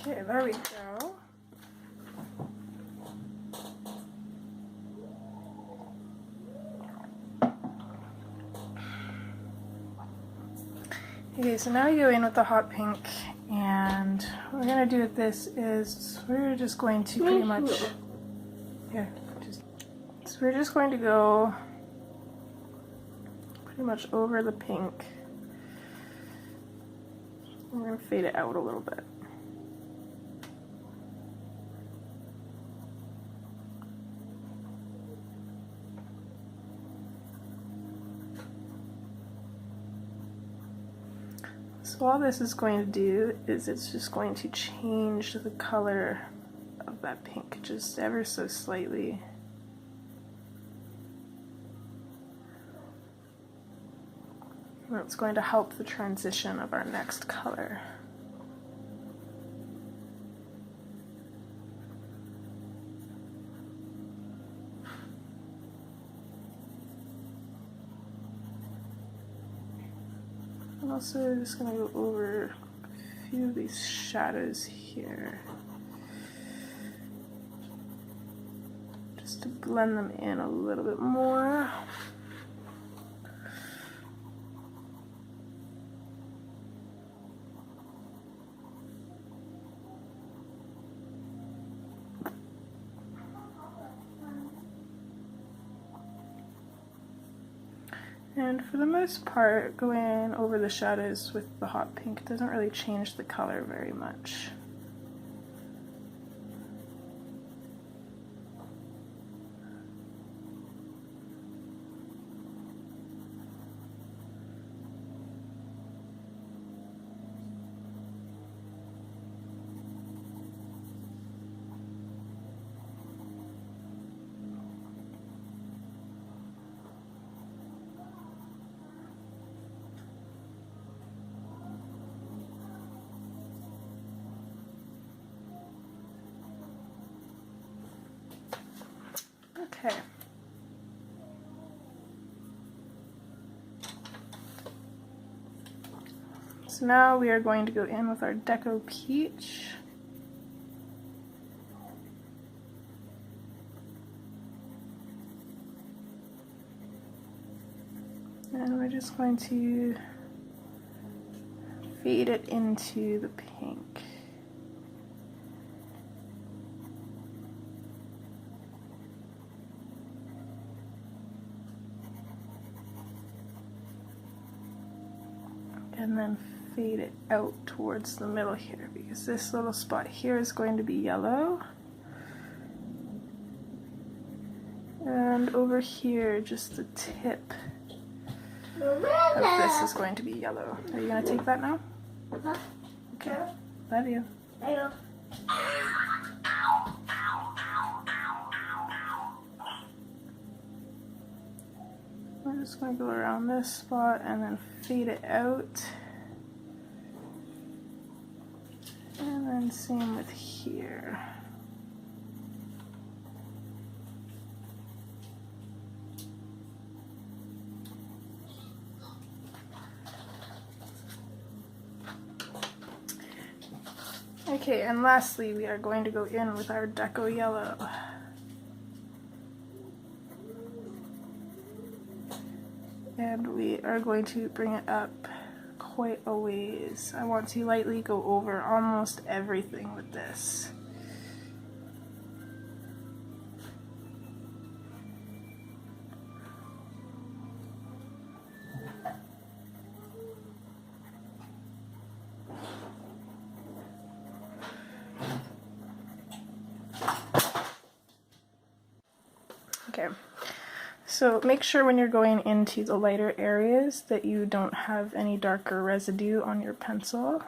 Okay, there we go. Okay, so now we go in with the hot pink, and what we're gonna do with this is we're just going to pretty much so we're just going to go pretty much over the pink. We're gonna fade it out a little bit. So all this is going to do is it's just going to change the color of that pink just ever so slightly. And it's going to help the transition of our next color. I'm also just going to go over a few of these shadows here, just to blend them in a little bit more. And for the most part, going over the shadows with the hot pink doesn't really change the color very much. Okay. So now we are going to go in with our Deco Peach. And we're just going to fade it into the pink. And then fade it out towards the middle here, because this little spot here is going to be yellow. And over here, just the tip of this is going to be yellow. Are you going to take that now? Okay. Love you. I'm just going to go around this spot and then fade it out. And then same with here. Okay, and lastly, we are going to go in with our Deco Yellow. And we are going to bring it up quite a ways. I want to lightly go over almost everything with this. Okay. So make sure when you're going into the lighter areas that you don't have any darker residue on your pencil.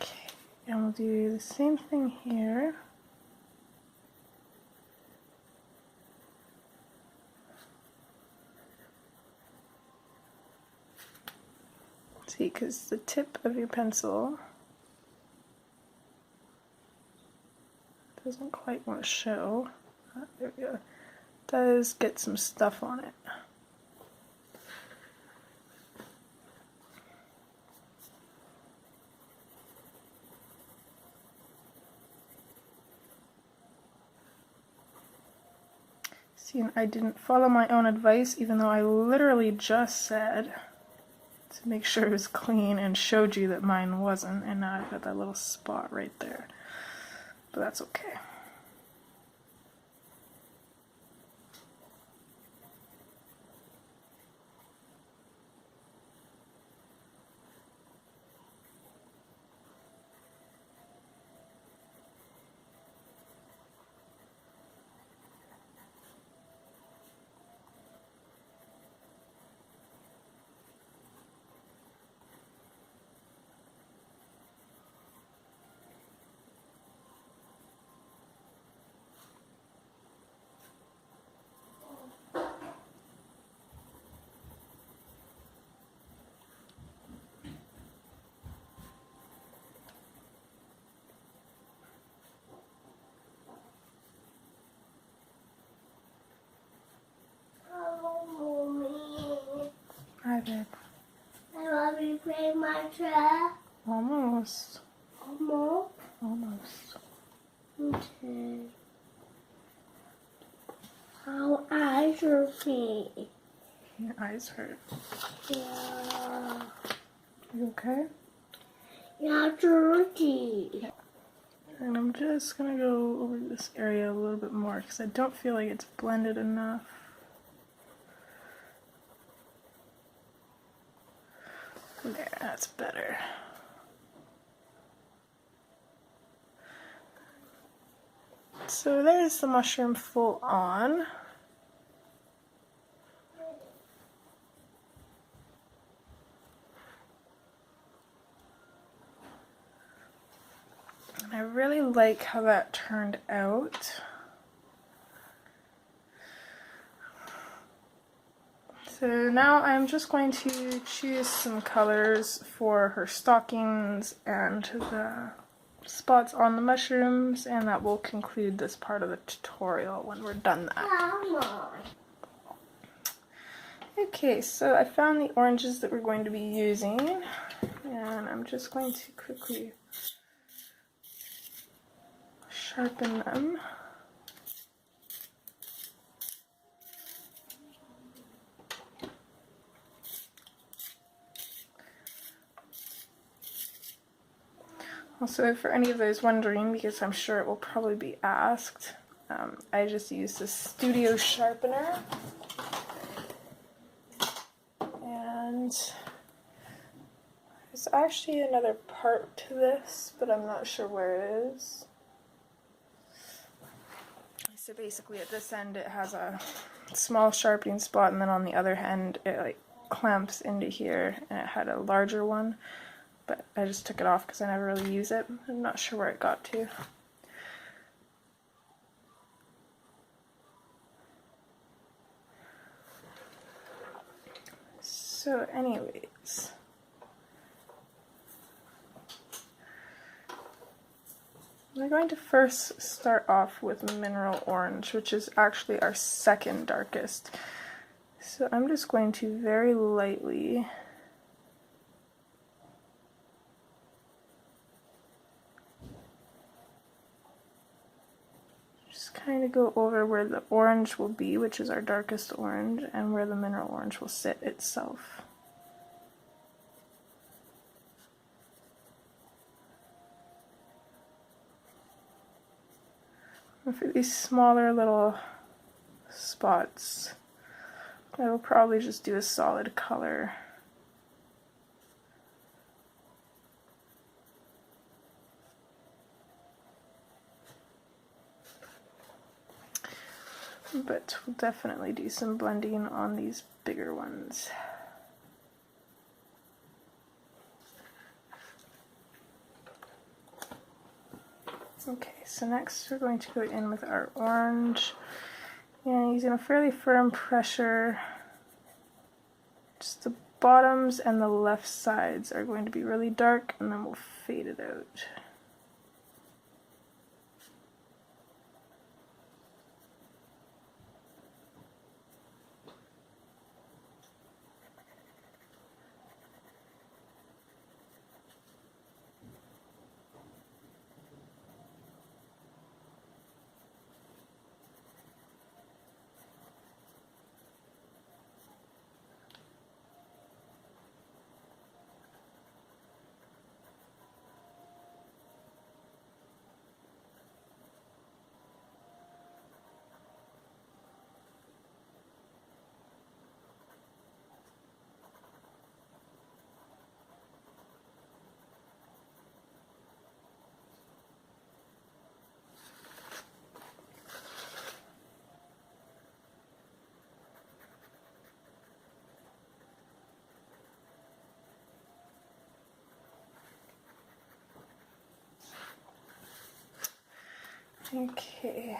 Okay, and we'll do the same thing here. See, because the tip of your pencil doesn't quite want to show. There we go. It does get some stuff on it. See, and I didn't follow my own advice, even though I literally just said to make sure it was clean and showed you that mine wasn't, and now I've got that little spot right there. But that's okay. Hi, babe. I love you play my chair. Almost. Almost. Almost. Okay. How eyes hurting. Your eyes hurt. Yeah. You okay? Yeah, dirty. And I'm just gonna go over this area a little bit more because I don't feel like it's blended enough. There, that's better. So there's the mushroom full on. And I really like how that turned out. So now I'm just going to choose some colors for her stockings and the spots on the mushrooms, and that will conclude this part of the tutorial when we're done that. Mama. Okay, so I found the oranges that we're going to be using, and I'm just going to quickly sharpen them. Also, for any of those wondering, because I'm sure it will probably be asked, I just use this studio sharpener, and there's actually another part to this, but I'm not sure where it is. So basically at this end it has a small sharpening spot, and then on the other end it like clamps into here, and it had a larger one. But I just took it off because I never really use it. I'm not sure where it got to. So anyways, we're going to first start off with Mineral Orange, which is actually our second darkest. So I'm just going to very lightly kind of go over where the orange will be, which is our darkest orange, and where the mineral orange will sit itself. And for these smaller little spots, I will probably just do a solid color. But we'll definitely do some blending on these bigger ones. Okay, so next we're going to go in with our orange, and using a fairly firm pressure, just the bottoms and the left sides are going to be really dark, and then we'll fade it out. Okay,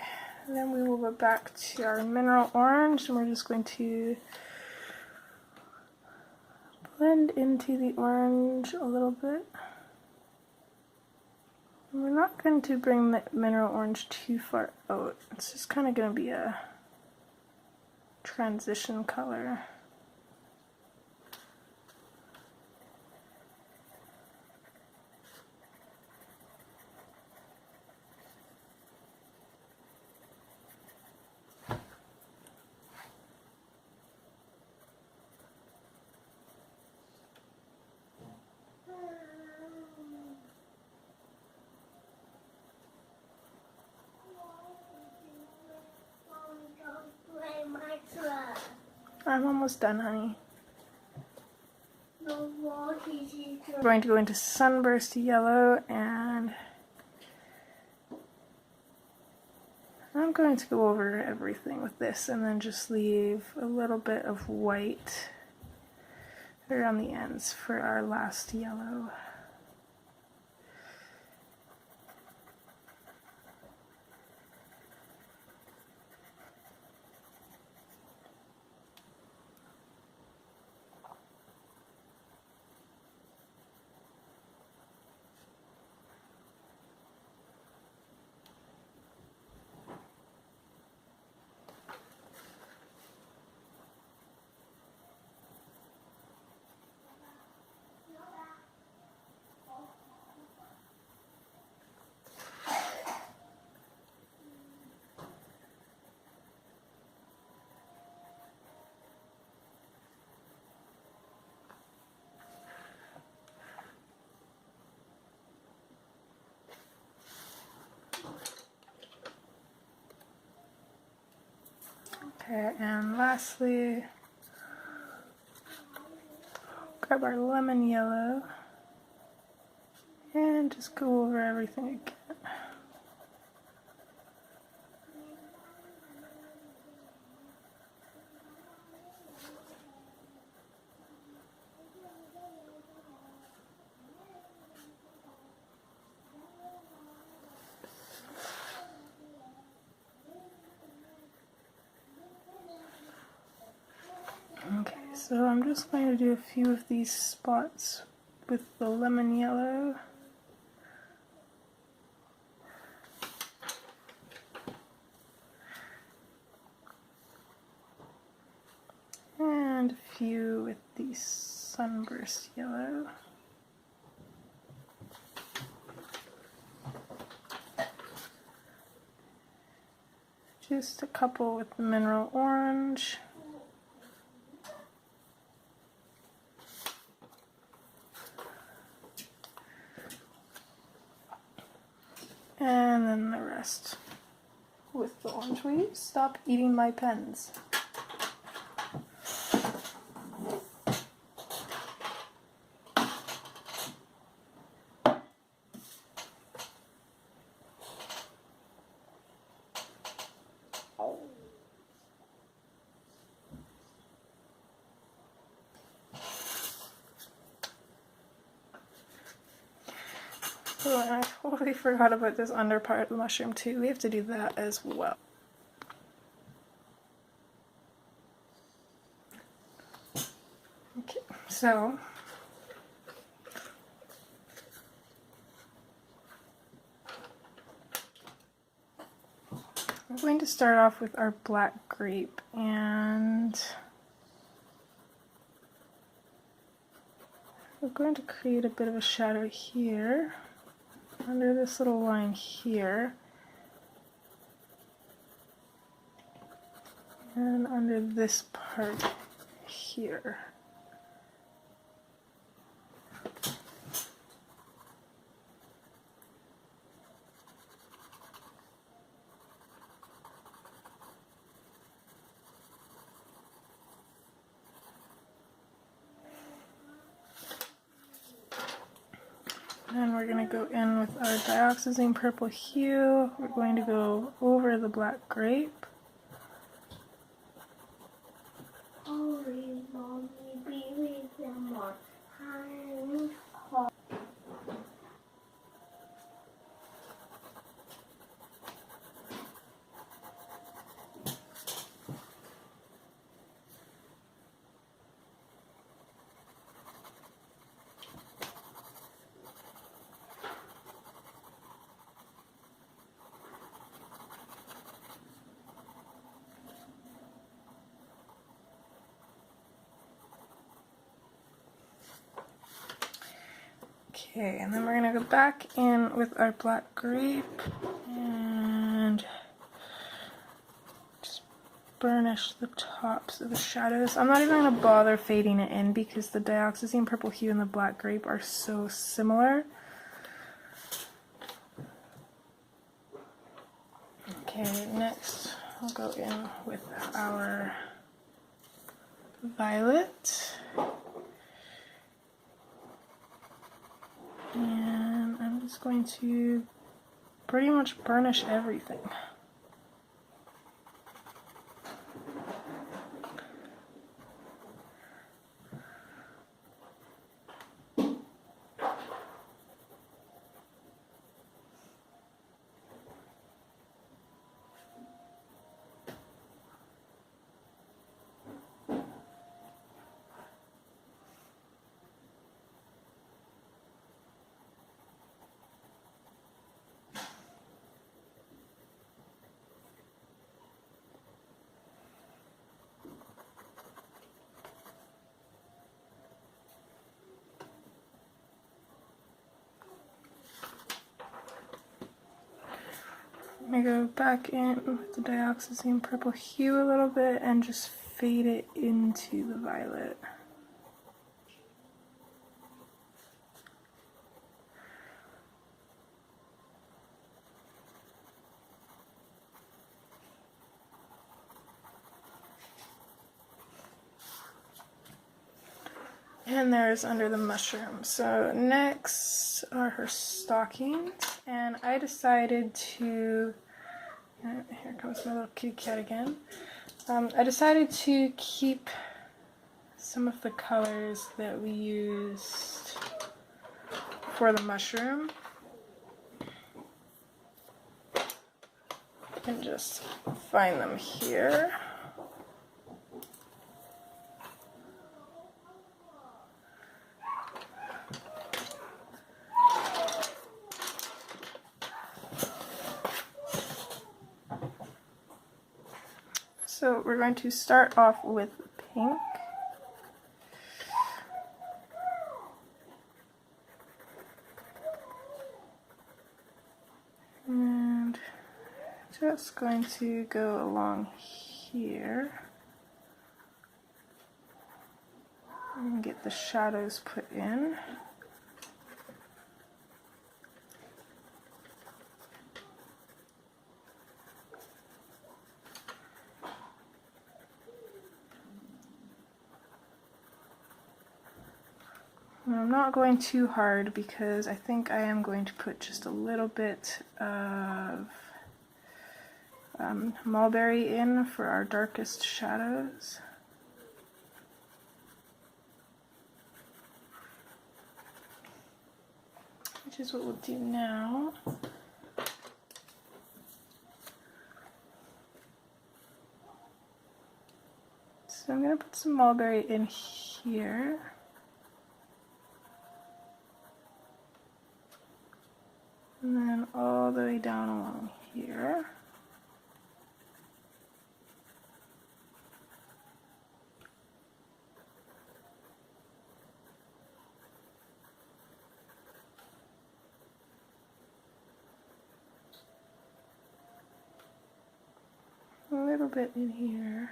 and then we will go back to our mineral orange, and we're just going to blend into the orange a little bit. And we're not going to bring the mineral orange too far out. It's just kind of going to be a transition color. I'm almost done, honey. We're going to go into sunburst yellow, and I'm going to go over everything with this and then just leave a little bit of white around the ends for our last yellow. Okay, and lastly, grab our lemon yellow and just go over everything again. Okay, so I'm just going to do a few of these spots with the lemon yellow. And a few with the sunburst yellow. Just a couple with the mineral orange. And then the rest with the orange. Will you stop eating my pens? Oh, and I totally forgot about this under part of the mushroom too. We have to do that as well. Okay, so I'm going to start off with our black grape, and we're going to create a bit of a shadow here under this little line here, and under this part here. And we're going to go in with our dioxazine purple hue. We're going to go over the black grape. Okay, and then we're gonna go back in with our black grape and just burnish the tops of the shadows. I'm not even gonna bother fading it in because the dioxazine purple hue and the black grape are so similar. Okay, next I'll go in with our violet. And I'm just going to pretty much burnish everything. I'm going to go back in with the dioxazine purple hue a little bit and just fade it into the violet. And there's under the mushroom. So next are her stockings, and I decided to, here comes my little kitty cat again. I decided to keep some of the colors that we used for the mushroom and just find them here. So we're going to start off with pink. And just going to go along here and get the shadows put in. I'm not going too hard because I think I am going to put just a little bit of mulberry in for our darkest shadows. Which is what we'll do now. So I'm going to put some mulberry in here. And then all the way down along here. A little bit in here.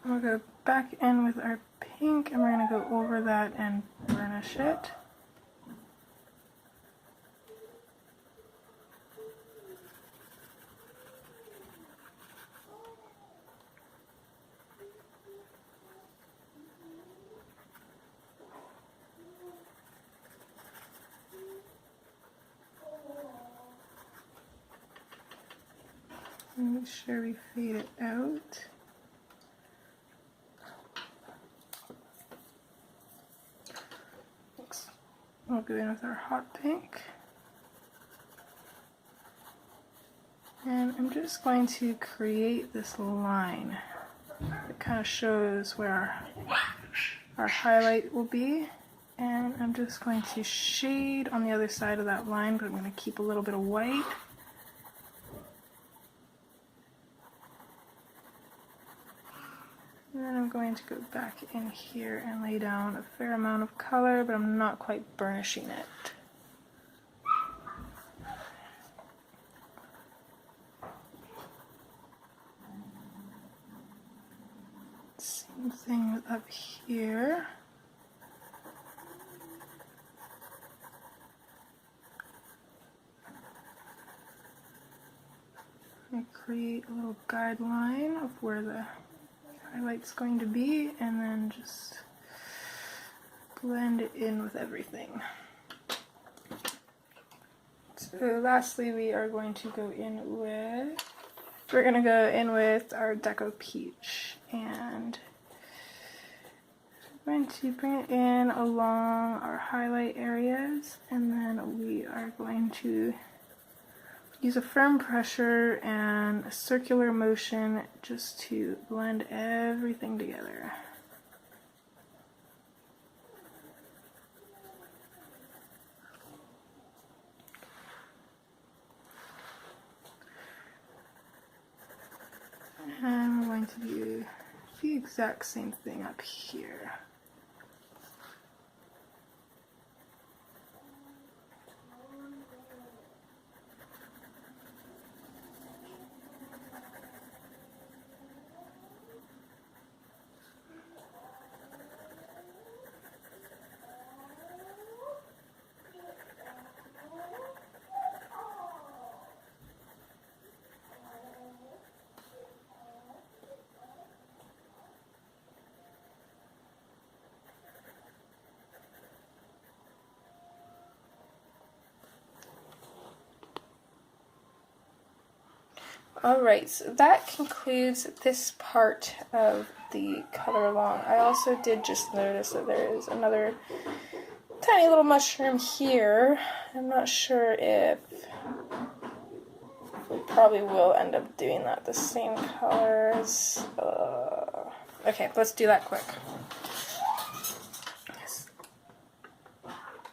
We'll go back in with our pink and we're going to go over that and burnish it. Make sure we fade it out. We'll go in with our hot pink. And I'm just going to create this line that kind of shows where our highlight will be. And I'm just going to shade on the other side of that line, but I'm going to keep a little bit of white. And then I'm going to go back in here and lay down a fair amount of color, but I'm not quite burnishing it. Same thing up here. I create a little guideline of where the highlight's going to be, and then just blend it in with everything. So lastly, we're going to go in with our Deco Peach, and I'm going to bring it in along our highlight areas, and then we are going to use a firm pressure and a circular motion just to blend everything together. And I'm going to do the exact same thing up here. Alright, so that concludes this part of the color along. I also did just notice that there is another tiny little mushroom here. I'm not sure if we probably will end up doing that the same colors. Okay, let's do that quick.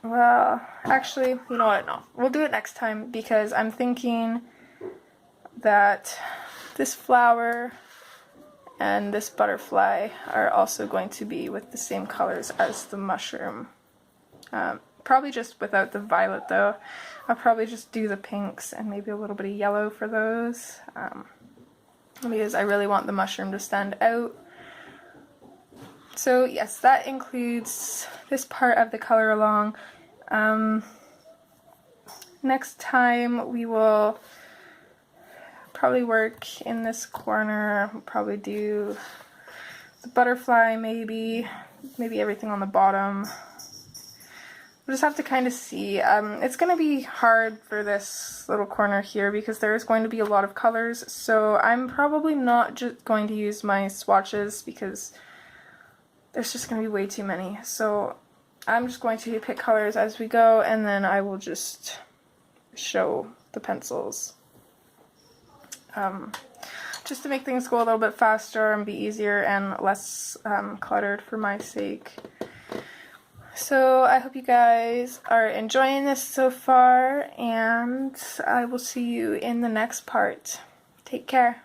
Well, actually, you know what? No, we'll do it next time because I'm thinking that this flower and this butterfly are also going to be with the same colors as the mushroom. Probably just without the violet though. I'll probably just do the pinks and maybe a little bit of yellow for those, because I really want the mushroom to stand out. So yes, that includes this part of the color along. Next time we will probably work in this corner. We'll probably do the butterfly, maybe everything on the bottom. We'll just have to kind of see. It's going to be hard for this little corner here because there is going to be a lot of colors, so I'm probably not just going to use my swatches because there's just going to be way too many. So I'm just going to pick colors as we go, and then I will just show the pencils. Just to make things go a little bit faster and be easier and less cluttered for my sake. So I hope you guys are enjoying this so far, and I will see you in the next part. Take care.